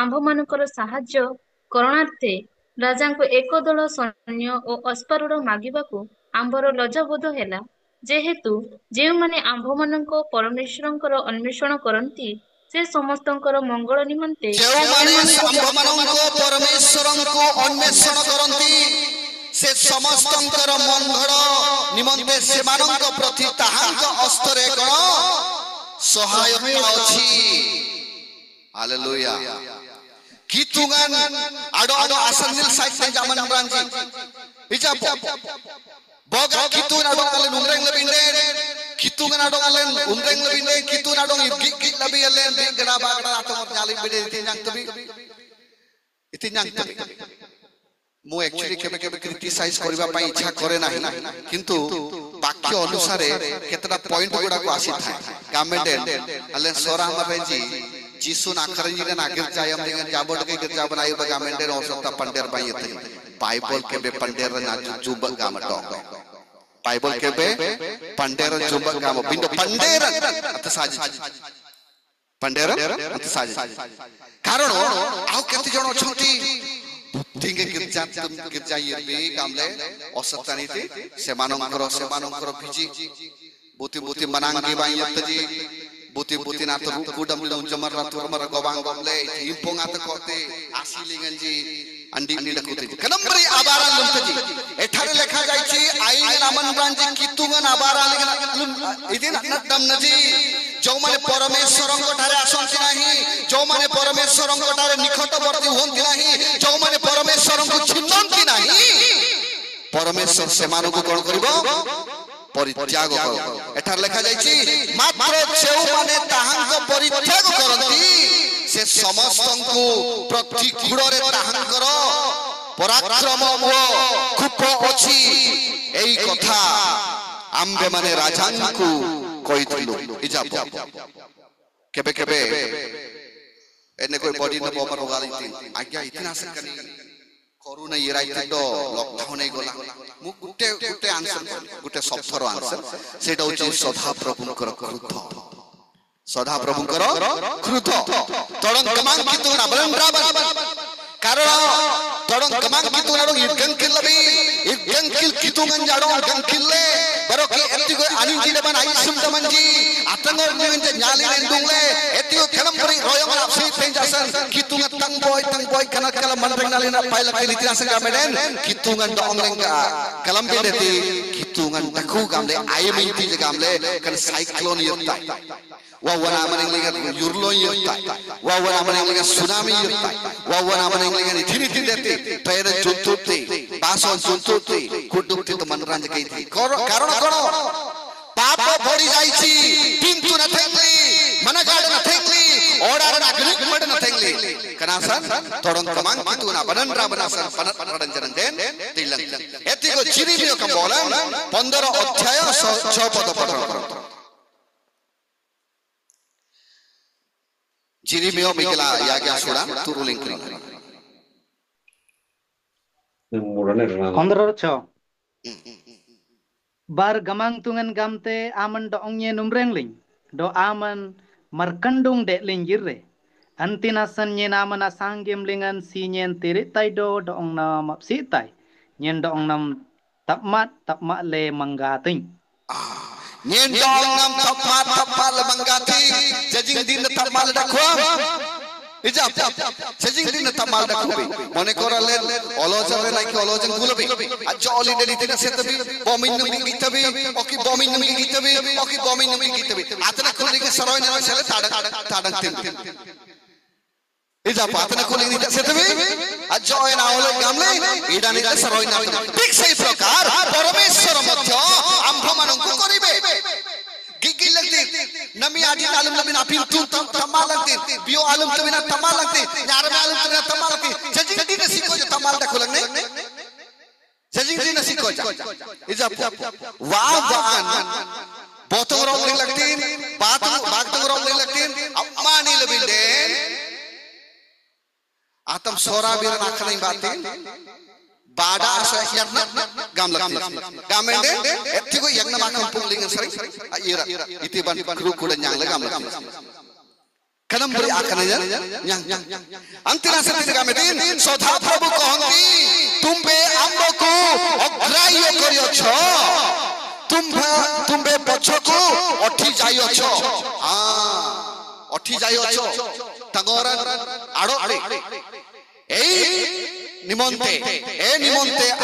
आंभ मानकर साहाय्य करणार्थे राजा को एक दल सैन्य और अश्वारूढ़ मागिबाकू आंभर लज्जाबोध हैला जेहेतु जे माने आंभ मानक परमेश्वरंकर अन्वेषण करंती से समस्तंकर मंगल निमंते जे माने आंभ मानक परमेश्वरंको अन्वेषण करंती से समस्तंकर मंगल निमंते से मानक प्रति ताहांक अस्तरे गण सहायता अछि हालेलुया कितुगन आडो आडो आसनदिल साइड जामन ब्रांजी इजा बोगा कितुन आडो आले नुंग्रेंग लबिंदे कितुगन आडो आले उंग्रेंग लबिंदे कितुन आडो गिग लबि आले बिगड़ा बागड़ा आतम जाली बिदे तिनंग तबि इतिनंग तबि मु एक्चुअली केबे केबे क्रिटिसाइज करबा पई इच्छा करे नाही किंतु ବାକ୍ୟ ଅନୁସାରେ କେତେଟା ପଏଣ୍ଟ ଗୁଡାକୁ ଆସିଥାଏ ଗାମେଣ୍ଡେନ ଆଲେ ସରା ଆମରେଜି जीसु नाखरंजी नागिर जायम लिंगन जाबड़ के गिर जाबन आयु गामेंडेर औसता पंडेर बायते बाइबल के बे पंडेर ना जुब गामटो बाइबल के बे पंडेर जुब गाम बिंदु पंडेर अत साज पंडेर अत साज कारण आउ केते जण अछंती बुद्धिके गिरजा ये गामले औसता नीति सेमानंकर भिजी बुति बुति मनांगी बायते जी बुति बुति ना तो कुडम लम जमर ना तो मर गोबांग गमले इंपोंगा तो कोते आसीलिंगन जी अंडी अंडी डकुते कनमरी आबारा लुमते जी एठारे लेखा जाय छी आई नामन ब्रांजी कितुगन आबारा लिगन इदिन नदम नजी जो माने परमेश्वरन कोठारे आसंति नाही जो माने परमेश्वरन कोठारे निकटवर्ती होंति नाही जो माने परमेश्वरन को छिन्नंति नाही परमेश्वर सेमानो को कोन करबो परित्याग कर एठार लेखा जायछि मात्र जेउ माने ताहांक परित्याग करंती से समस्तंकु प्रतिकूल रे ताहांकर पराक्रम ओ खूप अछि एई कथा आम्बे माने राजांकु कहिथिलु इजाप केबे केबे एने कोई बॉडी न बमर होगालिति आज्ञा इतना सकनी करूना येराइते दो लॉकडाउन नै गला मु गुटे आंसर गुटे सफर आंसर सेटा होची सदा प्रभुंकर क्रोध सदा प्रभुंकर क्रोध तडंग कमांग कितु ना बलंद्राबन कारण तडंग कमांग कितु ना इगन किल्लबी इगन किल कितु गन जाडो गन किल्ले बरोकी एतिगो आनिंजी देबन आई सुमदमनजी आतंगोर निंजे न्याली नेंदुंगले एतिगो कलमबरी रोयंग आपसे पेंजासन कितु तंग boy kana kala mandreng nalina paila kali tirasa gameden kitungan doonglenga kalambe deti kitungan takhu gamle ayminti gamle kan cyclone yutta wa wana manenglenga yurlo yutta wa wana manenglenga tsunami yutta wa wana manenglenga thini deti tayre juntuti baso juntuti kudukti to manranj keithi karon kono पाप भरी जाइछि किंतु न थेंगली मनगाड न थेंगली ओडार न ग्रिक मड न थेंगली कनासन तोडंग कमांग कितु ना बननरा बनासन पनरन जनदेन तिलंग एतिगो चिरिमियो कंबोलन 15 अध्याय 6 पद पठन करत चिरिमियो मिगला याग्या सुडा तुरुलिंग करी 15:6 bar gamang tungan gamte aman do ongye numrengling do aman markandung de lingjirre antinasan nye naman asanggem lingan si nyen tirit tai do ong na mapsi tai nyen do ong nam tapmat le manggating nyen do ong nam tapmat le manggating jajing din tapmat le dakwam ijab jajing din tapmat le dakubi mone koralen olojare naiki olojen gulobi ajjo oli deli tina setabi bomin numi gitabi oki bomin numi gitabi atana khuli ke saroy na sele tadang tin ijab atana khuli ni setabi ajjo ena ole gamle ida ni saroy na ठीक सही प्रकार परमेश्वर मध्य आम्भ मानंकु करिबे गिगी लगती नमी आदि आलम लबिना पिंतु तमा लगती बियो आलम तबिना तमा लगती यार में आलम तबिना तमा लगती जजिंग दी नसी को तमाल देखो लगने जजिंग दी नसी को इजा वान बोतों रोंग लगती बातों रोंग लगती अम्मानी लबिंदे आतम सोरा बीर नाखने बातें बाडा आशा यज्ञ गाम लगती गामेंडे एतिगो यज्ञ माखम पुंगलिंग सरी इरा इति बन क्रू कुड न्यांग गाम लगती कलम बरी आखने न्यांग अंतिना सती गामेदिन सदा प्रभु कहंती तुमबे आम्बो को अग्राह्य करियो छ तुमबे पछो को अठी जाइयो छ अठी जाइयो छ तंगोरन आड़ो निमंते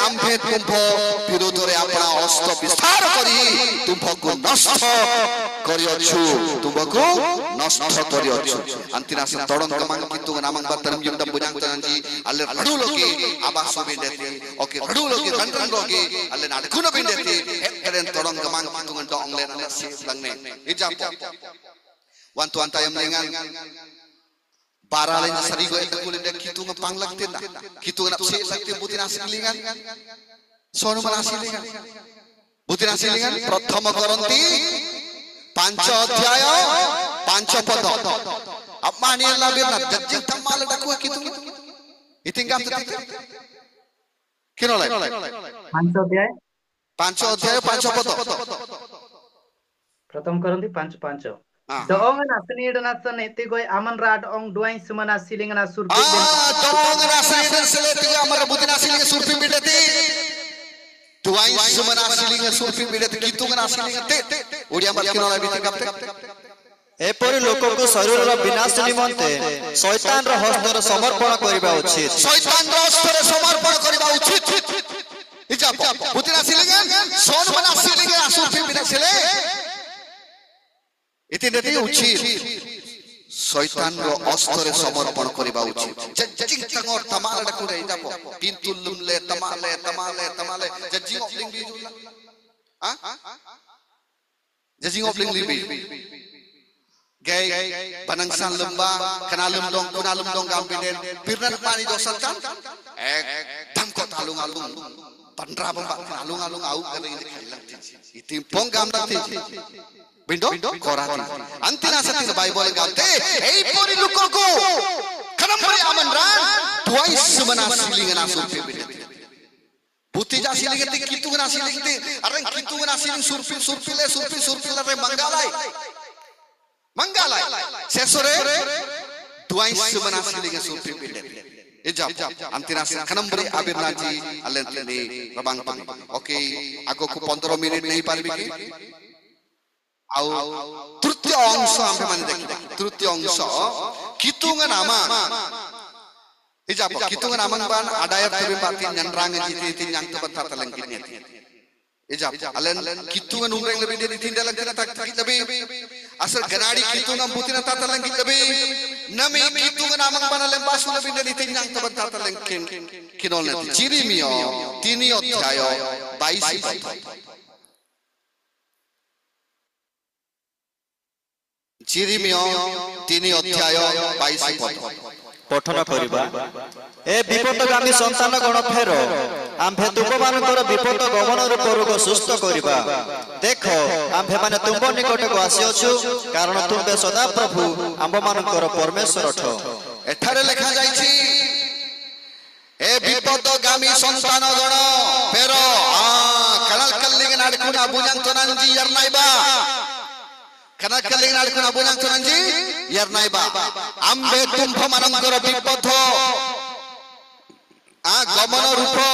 आम्भे तुम्भ विरोध रे अपना अस्त्र विस्तार करी तुम्भको नष्ट करियोछु तुम्भको नष्ट करियोछु अंतिना से तोडंग कमांग कितु नामंग बतरम युंडम बुजांग तनजी अल्ले रडु लोके आबासो बिंदेती ओके रडु लोके कंट्रन लोके अल्ले नाडकुन बिंदेती एरेन तोडंग कमांग कितु गंटो अंगले नले safe लंगने इजाप wantu antayam lengan Paralen sari go eta kulin dek kitu ngepang laktin na kitu ngap se laktin butin asilingan sono man asilingan बुद्धिना सिलिंगन प्रथम करंती 5 अध्याय 5 पद अब मानिए लाबिना जज्जिंग तमाल डकु कितु इतिंगam किनो लाय 5 अध्याय 5 अध्याय 5 पद प्रथम करंती 5 Doong na senior na sa neti goy aman rad ong duain sumana siling na surpi doong na senior seleti amar butina siling surpi bidati duain sumana siling surpi bidati kitu na siling te odia mar kino la biti kapte एपरि लोक को शरीर रो विनाश निमंते शैतान रो हस्तर समर्पण करिबा उचित शैतान रो हस्तर समर्पण करिबा उचित इजा बुतिना सिलिंगन सोन मना सिलिंगन असुरफि बिना सिले इति नति उचित शैतान रो हस्तर समर्पण करिबा उचित जज्जिंग तंगोर तमाल डकु रे इजा पिंतुल लुमले तमाले जज्जिंग ऑफलिंग बी जुला जज्जिंग ऑफलिंग Libby gay panangsan lemba kenalum dong gambinen pirna mani dosalkan dam ko talung alung pandra bamba alung au kala ini khailang itim pong gamti bindo korati antina sati bible gamte ei pori lukoko kanamri amanra tuai sumana silingana surpi bidati buti ja silingati kitungana silingati areng kitungana siling surpi le mangalai Manggala, sesore, duai sumana silinga surpi bide. Ejab, antina kanam beri abir naji alen tini rabang pang. Oke, aku 15 minit nahi parbi ki. Au, trutya angsa ampe mane dekhi. Trutya angsa, kitungan ama. Ejab, kitungan amang ban adayat tebe pati nyanrang jiti nyang tu bentar telengkitnya. Ejab, alen kitungan umreng lebih dari tindalan kena tak lebih. Asal ganadi kitungan butina tata lengkit lebih. Nami kitungan amang bana lembasu lebih dari tinjang taban tata lengkin kinol nanti. Jirimio tini odhyayo 22 pad. Jirimio tini odhyayo 22 pad. पठन करिबा ए विपदगामी संतान गण फेर आम्भे तुममानकर विपद गमन रूप को सुस्त करिबा देखो आम्भे माने तुम निकट को आसीअछु कारण तुमबे सदा प्रभु आम्भमानकर परमेश्वर ठो एठारे लेखा जाईछि ए विपदगामी संतान गण फेर कनल कल्लिग नाडकुना बुजंग तनांजी यरनाइबा Karena kelingan aku nabunang tunanji, yar naiba. Ambe tumpa manangkoro bipodho, gomano rupo,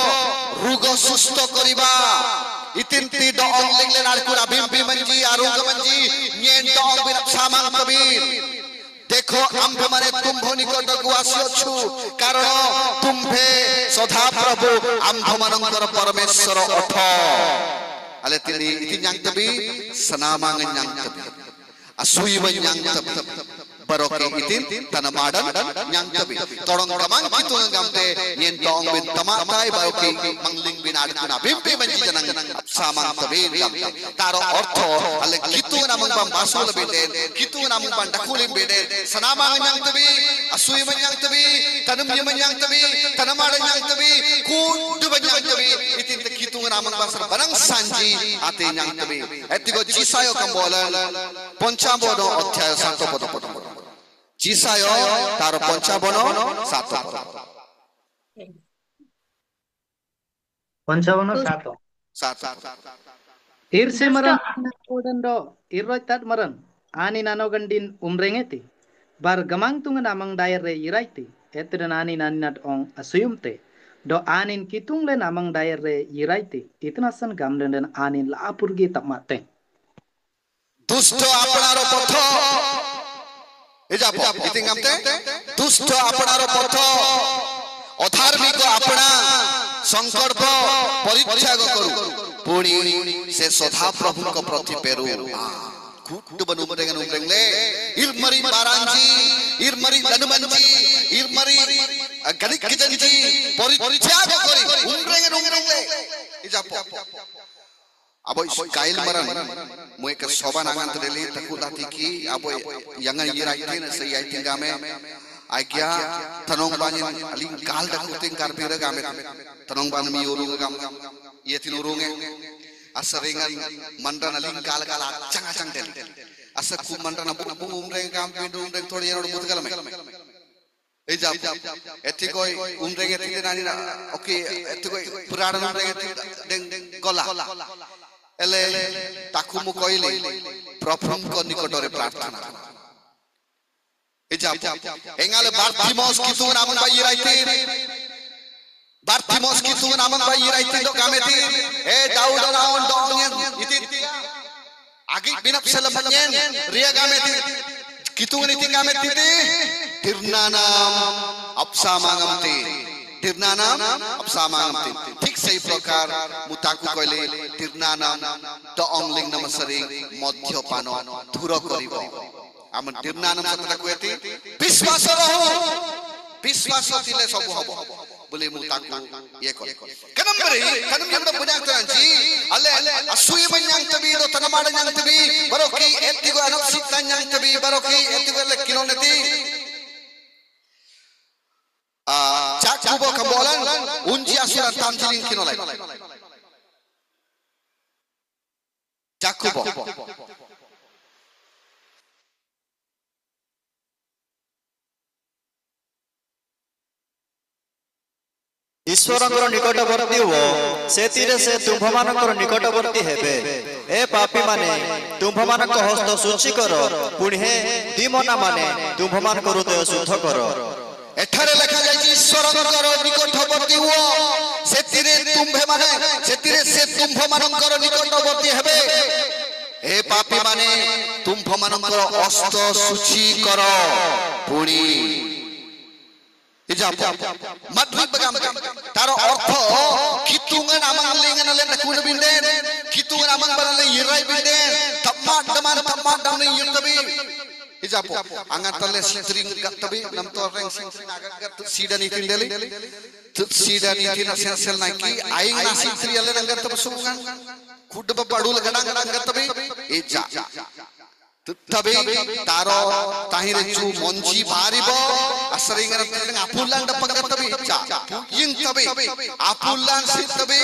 rugo susto koriba. Itinti doong linglen aku nabimbi manji, aruga manji, nyen doong binap samang kabir. Dekho ambe mane tumbho nikoto guasyochu, karena tumbhe sodha prabhu ambe manangkoro parameswara otho. Ale tini iti nyang tabi, sanamangan nyang tabi. Asui menyang tabi baroke itin tanamadan nyang tabi torong kamang kitu ngamte yen tong bin tamatai baroke mangling bin aduna bimpi manji janang samang tabi taro ortho ale kitu namang bam basul biden kitu namang ban dakulim biden sanamang nyang tabi asui menyang tabi tanum menyang tabi tanamadan nyang tabi kudu menyang tabi itin kitu namang basar barang sanji ate nyang tabi etigo jisayo kambolan পঞ্চাবন অধ্যায় 7 পদ পঠন করো জিসায় তার 55 7 পদ 55 7 irse maran kodando irroitat maran ani nanogandin umrengeti bar gamang tungan amang daire iraiti etra ani naninat ong asuyumte do anin kitungle namang daire iraiti itnasan gamden anin laapurgi tamate दुष्ट आपनारो पथ एजाप इतिंगामते दुष्ट आपनारो पथ अधार्मिक आपना संकल्प परित्याग करू पुणी से सदा प्रभु को प्रति पेरू कुट बनु उमरेंगले इरमरी बारांजी इरमरी लनुमंजी इरमरी गणिक किजंजी परित्याग करी उमरेंगले एजाप Aboy kail maran moy ke soban angan tadeli takutati ki aboy yangan yirai na sei ai tingame agya tanong banin aling kal dakuting karpira game tanong ban mi urung gam yetin urunge aseringan mandrana lingkal kala canga cang del asa ku mandrana bu umreng kam pindu umreng thodi yano but kalame ei jab ethi koi umreng ethi nani na okay ethi koi purana umreng ethi deng gola ele takumu koile prophum ko nikotore prarthana ei jab engale Bartimaeus kitu namun bayi raiti Bartimaeus kitu namun bayi raiti do kameti Daud naon dongen ititia agi binap selamanyen ria kameti kitu niti kameti tirnanam apsamangamti tirnanam apsamangamti ठीक सही प्रकार मुताकु कइले tirnanam do ongling namasari मध्यपानो धुरो करिबो आमन tirnanam सतरा कुएति विश्वास रहो विश्वास थिले सब हबो बोले मुताकु ये कर कनमरे कनम यमदा पुण्याक तंजी अले असुय मन्यांग तबी दो तनमाड न्यांग तबी बरोकी एतिगो अनक्सित न्यांग तबी बरोकी एतिगो ले किलोनेति Jakubo kambolan unji asuran tamjilin kinolai Jakubo ईश्वरଙ୍କର ନିକଟବର୍ତ୍ତୀ ହୁଅ ସେଥିରେ ସେ ତୁମ୍ଭମାନଙ୍କର ନିକଟବର୍ତ୍ତୀ ହେବେ ଏ ପାପୀମାନେ ତୁମ୍ଭମାନଙ୍କ ହସ୍ତ ଶୁଚି କର ପୁଣି ହେ ଦିମନାମାନେ ତୁମ୍ଭମାନଙ୍କ ହୃଦୟ ଶୁଦ୍ଧ କର ଏଠାରେ ଲେଖା ଯାଇଛି ଈଶ୍ୱରଙ୍କର ନିକଟବର୍ତ୍ତୀ ହୁଅ ସେଥିରେ ତୁମ୍ଭେମାନେ ସେଥିରେ ସେ ତୁମ୍ଭମାନଙ୍କର ନିକଟବର୍ତ୍ତୀ ହେବେ ଏ ପାପୀମାନେ ତୁମ୍ଭମାନଙ୍କର ହସ୍ତ ଶୁଚି କର ପୁଣି Madrid bagam taro ortho kitungan amang lingan alen nakun binden kitungan amang barale yirai binden tamad damne yirtabi ijapo angatale string gattabi nam to reng sing agat sidani tindeli sidani tina sensel naki aing nasi tri alen angat sugan kudba padul gadang gattabi eja तबे तारो ताहिरे चू मंजी बारिबो असरिंगन तंग आपुलान दपंग तबे चा इन तबे आपुलान से तबे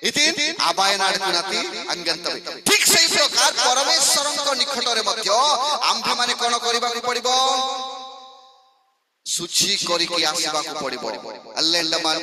इतिन आबायनाड कुनाती अंगन तबे ठीक सही प्रकार परमेश्वरଙ୍କ निकटरे मध्य आम्भे माने कोन करिबा को पड़िबो सुची करी की आसीबा को पड़िबो अल्ले लमान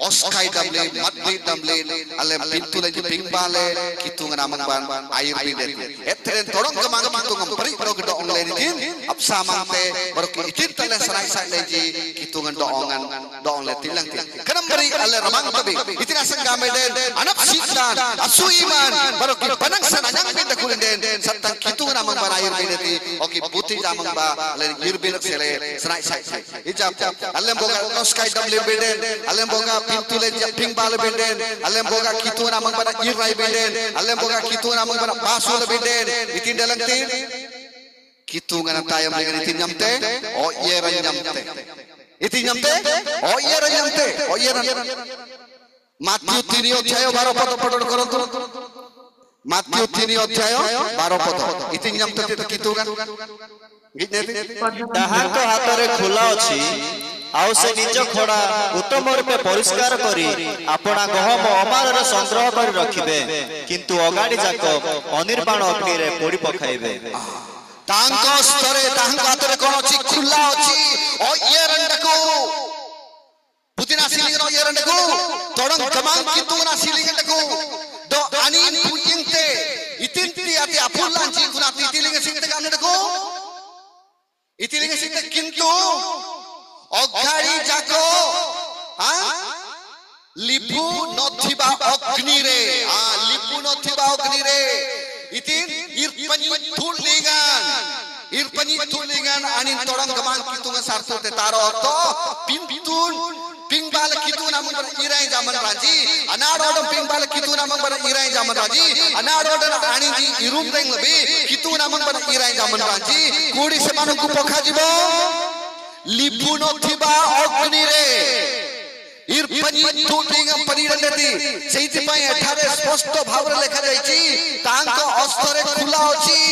ओस्काई दमले मद्दी दमले अल्ले पिंतुले जी पिंबाले कितुंग नामंग बान आयुर बिदे एथरे तोडंग मांग कितुंग परि प्रग दो ऑंगले दिन अपसा मांगते बरो की इतिन तले सराय साले जी कितुंग दो ऑंगन दो ऑंगले तिलंग कनम बरी अल्ले रमांग तबे इतिना संगा मेदे अनप सितान असुईमान बरो की बनंग सनंग बिद कुलेंदे सत्तंग कितुंग नामंग बान आयुर बिदे ओकी बुति नामंग बा अल्ले युरबिन सेले सराय साले ijab alem boga oskai damle beden alem boga pintule japing bal beden alem boga kitu namang pada irai beden alem boga kitu namang pada basul beden itin dalangti kitu ngana tayam dengan itin nyamte o yera nyamte itin nyamte o yera nyamte o yera Matthew 3 ଅଧ୍ୟାୟ 12 ପଦ ପଠନ କରନ୍ତୁ Matthew 3 ଅଧ୍ୟାୟ 12 ପଦ ଇତି nyamte kitu gan ତାହାଙ୍କ ହାତରେ ଖୋଲା ଅଛି ଆଉ ସେ ନିଜ ଖଡ଼ା ଉତ୍ତମ ରୂପେ ପରିଷ୍କାର କରି ଆପଣା ଗହମ ଅମାରରେ ସଂଗ୍ରହ କରି ରଖିବେ କିନ୍ତୁ ଅଗାଡି ଯାକ ଅନିର୍ବାଣ ଅଗ୍ନିରେ ପୋଡ଼ି ପକାଇବେ ତାଙ୍କ ସ୍ତରରେ ତାଙ୍କ ହାତରେ କ'ଣ ଅଛି ଖୋଲା ଅଛି ଓ ଇଏରଣ୍ଡକୁ ପୁତିନା ସିଲିଙ୍ଗର ଇଏରଣ୍ଡକୁ ତଡଂ କମାଂ କିନ୍ତୁ ନା ସିଲିଙ୍ଗକୁ do anin puyinte itinti ati apulan jinguna titilinga sinte kanedku itilinga sinte kintu ogari jako ha lipu nothiba agni re lipu nothiba agni re itin irpani tulingan anin todang gamang kitunga sartote taro orto pintun pingbal kitu namang bar irai zaman raji anadodam pingbal kitu namang bar irai zaman raji anadodam ani ji irum reng lebi kitu namang bar irai zaman raji kudi semanungku pokha jibo lipuno thiba agni re irpani tutingam parirandati seiti pai ethare sposto bhavre lekha jaichi tanko ostore khula achi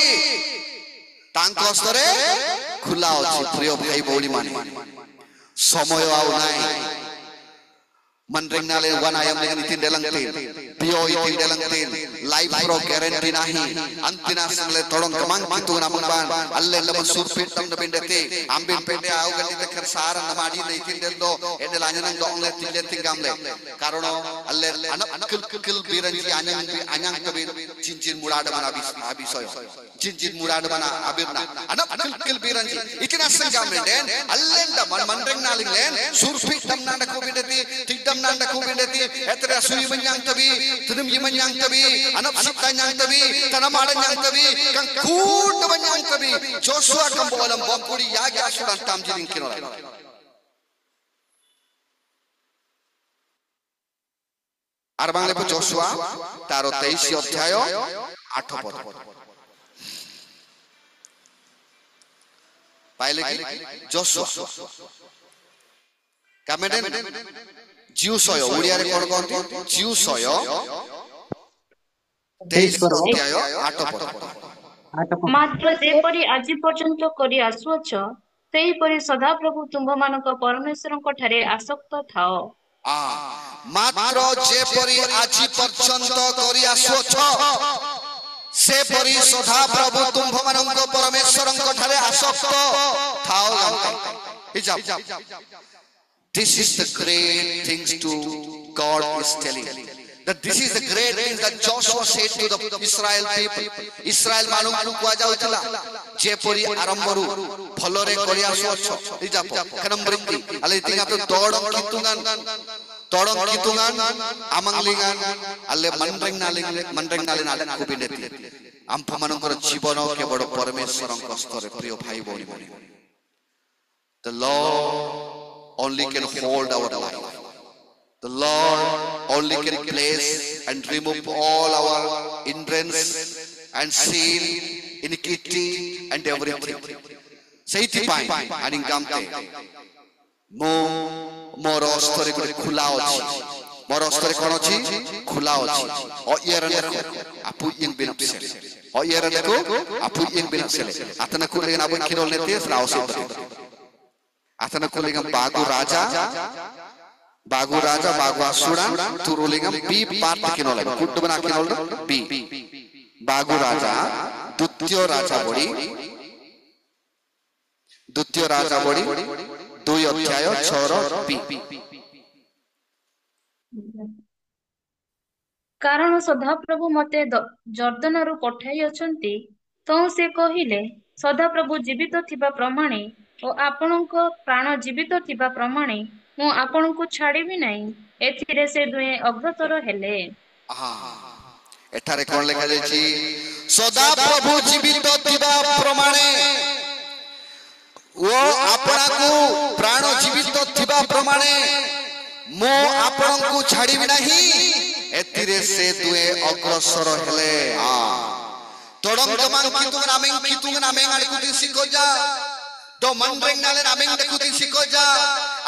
tanko ostore khula achi priyo bhai boli mane ସମୟ ଆଉ ନାହିଁ ମନରେଙ୍ଗ ନାଲେ वन आयम लेकिन इतिन डेलंग तीन bio itin delangtin life pro guarantee nahi antina samle todong kemang kitu namban alle lam surfit tam na bindete ambin pende au gandi de khar sar namadi ne itin del do ene lanyan dong le tile tingamle karono alle anak kil biranji anyang kabin cincin murada mana abisoyo cincin murada mana abirna anak kil biranji ikina sangamle den alle da mandreng naling len surfit tam nanda ko bindete tidam nanda ko bindete etra sui manyang tabi tudum yimanyang tabi anak sita nyang tabi tanamada nyang tabi kang kut manyang tabi Joshua kambolam bompuri yagi asuran tamjiring kinola R Bangla Joshua তার 23 অধ্যায় 8 পদ পাইলে কি Joshua কামেডেন জিউসয় ওড়িয়ারে কোন কোনটি জিউসয় 23 অধ্যায় 8 পদ ମାତ୍ର ଯେପରି ଆଜି ପର୍ଯ୍ୟନ୍ତ କରି ଆସୁଅଛ ସେହିପରି ସଦାପ୍ରଭୁ ତୁମ୍ଭମାନଙ୍କ ପରମେଶ୍ୱରଙ୍କ ଠାରେ ଆସକ୍ତ ଥାଅ। ମାତ୍ର ଯେପରି ଆଜି ପର୍ଯ୍ୟନ୍ତ କରି ଆସୁଅଛ ସେପରି ସଦାପ୍ରଭୁ ତୁମ୍ଭମାନଙ୍କ ପରମେଶ୍ୱରଙ୍କ ଠାରେ ଆସକ୍ତ ଥାଅ। This is the great things to God is telling. That this is the great thing that Joshua said to the Israel people. Israel manukku kuha jautila jepori arambaru pholore kori asuoch ijapo kanambringi ale tinga to todong kitungan amanglingan alle mandreng nalin adak kubindeti ampa manukor jibono keboro parmeshwaranko store priyo bhai boni boni the Lord only can hold our life. The Lord only can place and remove all our hindrance and sin, iniquity and everything. Seiti pai aning gamte mo moro store kore khula ochi moro store kono chi khula ochi o yerane ko apu ing binapsele o yerane ko apu ing binapsele atana ko legen abu kirol nete frause atana ko legen bagu raja bagu asura turulingam b part kinol kuddu bana kinol b bagu raja dutyo raja bodi 2 ଅଧ୍ୟାୟ 6 b କାରଣ ସଦାପ୍ରଭୁ ମୋତେ ଜର୍ଦ୍ଦନରୁ ପଠାଇ ଅଛନ୍ତି ତ ସେ କହିଲେ ସଦାପ୍ରଭୁ ଜୀବିତ ଥିବା ପ୍ରମାଣେ ଓ ଆପଣଙ୍କ ପ୍ରାଣ ଜୀବିତ ଥିବା ପ୍ରମାଣେ ମୁଁ ଆପଣଙ୍କୁ ଛାଡ଼ିବି ନାହିଁ। ଏଥିରେ ସେ ଦୁହେଁ ଅଗ୍ରସର ହେଲେ। ଏଠାରେ କଣ ଲେଖା ଯାଇଛି? ସଦାପ୍ରଭୁ ଜୀବିତ ଥିବା ପ୍ରମାଣେ ଓ ଆପଣଙ୍କୁ ପ୍ରାଣ ଜୀବିତ ଥିବା ପ୍ରମାଣେ ମୁଁ ଆପଣଙ୍କୁ ଛାଡ଼ିବି ନାହିଁ। ଏଥିରେ ସେ ଦୁହେଁ ଅଗ୍ରସର ହେଲେ। Todong kemang kitungan ameng alikuti sikoja do mandreng nalen ameng dekuti sikoja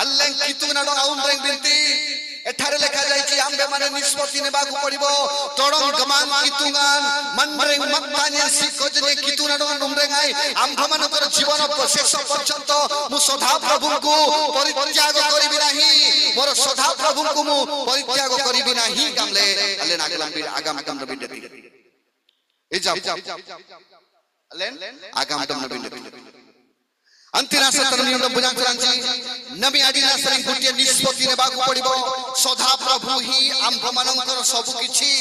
alleng kitungan do aundreng binti eଠାରେ ଲେଖା ଯାଇଛି ଆମ୍ଭେ ମାନେ ନିଷ୍ପତ୍ତି ନେବାକୁ ପଡ଼ିବ। ତଡଙ୍ଗ କମାଂ କିତୁଙ୍ଗାନ ମଣ୍ଡରେଂ ମକ୍ତାନି ସିକୋଜନେ କିତୁନାଡ ନୁମ୍ରେଙ୍ଗାଇ ଆମ୍ଭମାନଙ୍କର ଜୀବନ ଶେଷ ପର୍ଯ୍ୟନ୍ତ ମୁଁ ସଦାପ୍ରଭୁଙ୍କୁ ପରିତ୍ୟାଗ କରିବି ନାହିଁ। ମୋର ସଦାପ୍ରଭୁଙ୍କୁ ମୁଁ ପରିତ୍ୟାଗ କରିବି ନାହିଁ। ଗାମଲେ ଆଲେ ନାଗଲାମ ଆଗାମ କାମ ବିଣ୍ଡତି ଏଜାବ ଆଲେନ ଆଗାମ କାମ ବିଣ୍ଡତି अंतिना सतरनियम बुझां करांची नबी आदिना सरी गुटिए निष्पत्ति नेबाकु पड़िबो। सदा प्रभु ही आम्भमानंकर सब किछि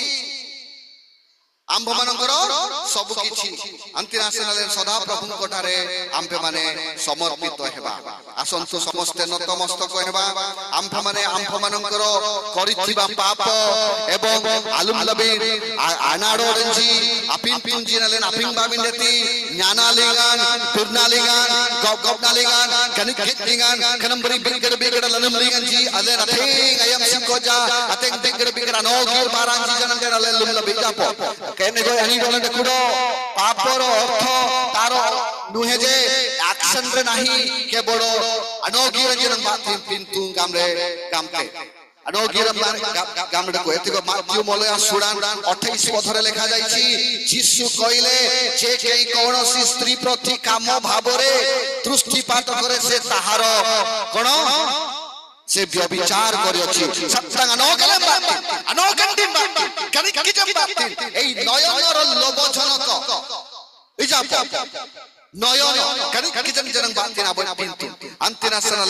अंतिना सनले सदा प्रभु कोठारे आम्भे माने समर्पित हेबा। आसंतु समस्त नतमस्तक हेबा। आम्भे माने आम्भमानंकर करिथिबा पाप एवं आलुम लबे आनाडोरंजी अपिन पिंजिनले अपिन बाबिंदति ज्ञानालिगान दुर्नालिगान गबनालिगान कनिकिलिगान कनंबरी बिगड़ लनुमलिगान जी अले नथिंग अयम सिकोजा अतेंग बिगड़ अनोगिर बारांजी जनंगे अले लुम लबे जापो कहने को अनी डोले देखुडो पापर अर्थ तार नुहे जे एक्शन रे नाही के बड़ो अनोगिर जनन बातिन पिंतु गामरे गामते अनोगिर गामरे को एतिको माथ्यू मलया सुडान 28 पथरे लिखा जाईची यीशु कइले जे केई कोनोसी स्त्री प्रति काम भाबरे दृष्टिपात करे से ताहार कोन से व्यभिचार করে ଅଛି সত্তাং অনগলে বাতি অনগন্ডি বাতি কানি কি জম বাতি এই নয়নর লোভজনক এই যা নয়ন কানি কি জম জনং বাতি না বল পিন্তু antinasana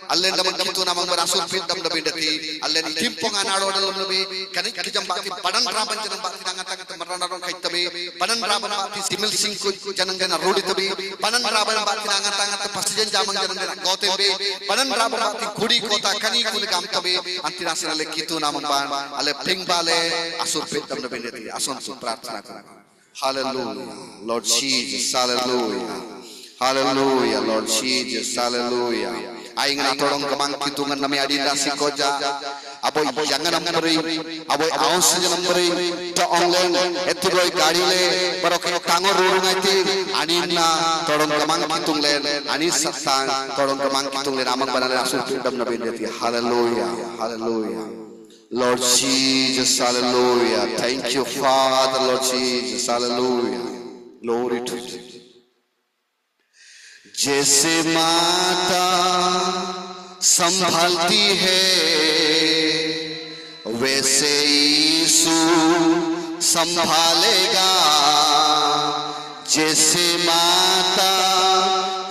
allendam kitu namang berasur pindam da bindati alleni timponga nadoda lumbi kani kijam bati padan raban janang bati nangata maranaron khaitabe padan raban bati simil singku janang gana rodi tabe padan raban bati nangata pasijen jamang janang gana gotebe padan raban bati khudi kota kani kul gam tabe antinasana le kitu namang ban alle pingbale asur pindam da bindati ason su prarthana kara hallelujah lord jesus hallelujah hallelujah lord jesus hallelujah aing na tolong kemang kitungan nami adinda sikoja aboy jangan namperi aboy aus namperi to online etiboy gadi le parok tangor rurungaiti anina tolong kemang kitung len ani satang tolong kemang kitung len amang banale asul pindam nabi ndeti hallelujah hallelujah lord jesus hallelujah thank you father lord jesus hallelujah glory to you जैसे माता संभालती है वैसे यीशु संभालेगा जैसे माता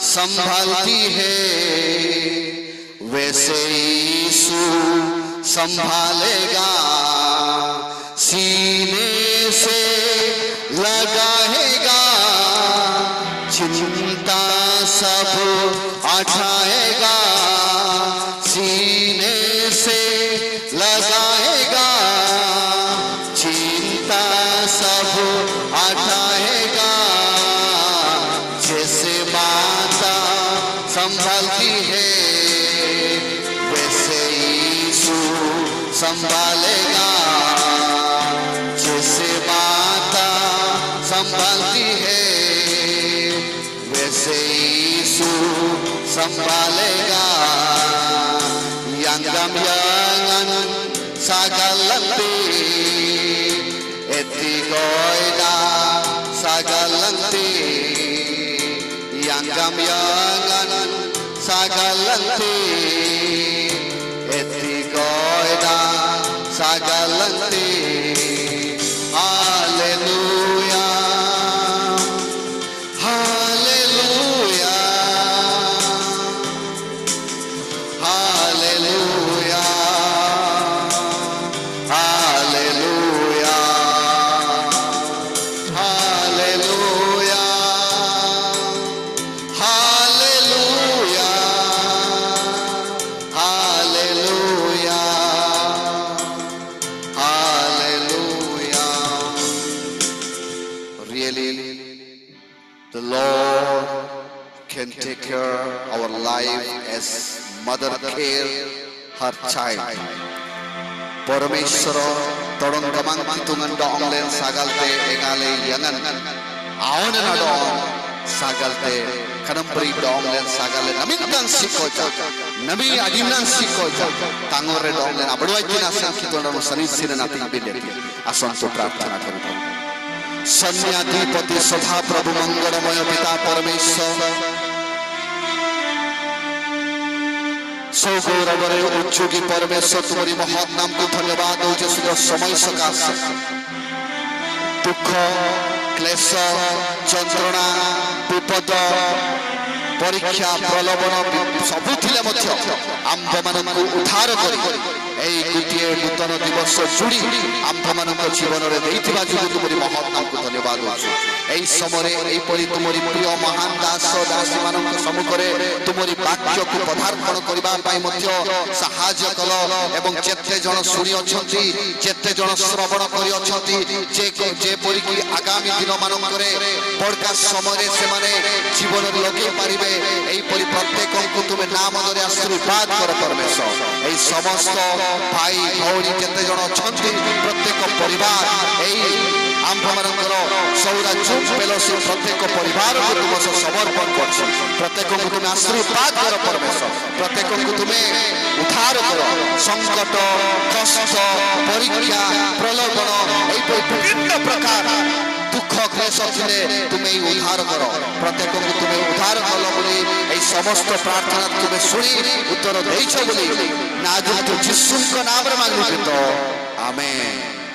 संभालती है वैसे यीशु संभालेगा सीने से लगाएगा चिंता सब उठाएगा सीने से लगाएगा चिंता सब उठाएगा जैसे माता संभालती है वैसे यीशु संभालेगा जैसे माता संभालती है वैसे यीशु संभालेगा yanggam yangan sagalanti etigoida sagalanti yanggam yangan sagalanti etigoida sagalanti hallelujah take care our life as mother care her child Parameshwara todong gamang kitungan doong len sagalte egale yangan aon na doong sagalte kanampri doong len sagale namintang sikoja nabi adimnan sikoja tangore doong len abadwai kinasan kitungan sanisina nating bindeti asonto prarthana karo सन्याधिपति सदा प्रभु मंगलमय पिता परमेश्वर सौगौरवरे उच्चुकी परमेश्वर तुम्हारी महत् नाम को धन्यवाद हो जिसका समय सकाश दुख क्लेश यंत्रणा विपद परीक्षा प्रलोभन सबुथिले मध्य आंभ मानक उद्धार करी এই গোটিয়ে নূতন দিবস জুড়ি আম্ভମାନଙ୍କ জীবନରେ ଦେଇଥିବା ଯୋଗୁଁ ତୁମରି ମହତ୍ ନାମକୁ ଧନ୍ୟବାଦ ଦେଉଛୁ এই ସମୟରେ ଏହିପରି ତୁମରି ପ୍ରିୟ ମହାନ ଦାସ ଦାସୀମାନଙ୍କ ସମ୍ମୁଖରେ ତୁମରି ବାକ୍ୟକୁ ପଦାର୍ପଣ କରିବା ପାଇଁ ମଧ୍ୟ ସାହାଯ୍ୟ କଲ ଏବଂ ଯେତେ ଜଣ ଶୁଣି ଅଛନ୍ତି ଯେତେ ଜଣ ଶ୍ରବଣ କରି ଅଛନ୍ତି ଯେପରିକି ଆଗାମୀ ଦିନମାନଙ୍କରେ ପଡକାଷ୍ଟ ସମୟରେ ସେମାନେ ଜୀବନରେ ଲଗେଇ ପାରିବେ ଏହିପରି ପ୍ରତ୍ୟେକଙ୍କୁ ତୁମେ ନାମରେ ଆଶୀର୍ବାଦ କର ପରମେଶ୍ୱର ଏହି ସମସ୍ତ भाई भौणी जिते जन अच्छा प्रत्येक परिवार आंभमानकर सौरा जूम फेलोशिप प्रत्येक परिवार को तुम समर्पण कर प्रत्येक को तुम्हें आशीर्वाद कर परमेश्वर प्रत्येक को तुम्हें उद्धार कर संकट कष्ट परीक्षा प्रलोभन विभिन्न प्रकार दुख क्लेश थिले तुमे उद्धार करो प्रत्येक को तुमे उद्धार कलो बोली ए समस्त प्रार्थना तुमे सुनी उत्तर देइछो बोली नाजुक यीशु को नाम रे मांगु तो आमेन।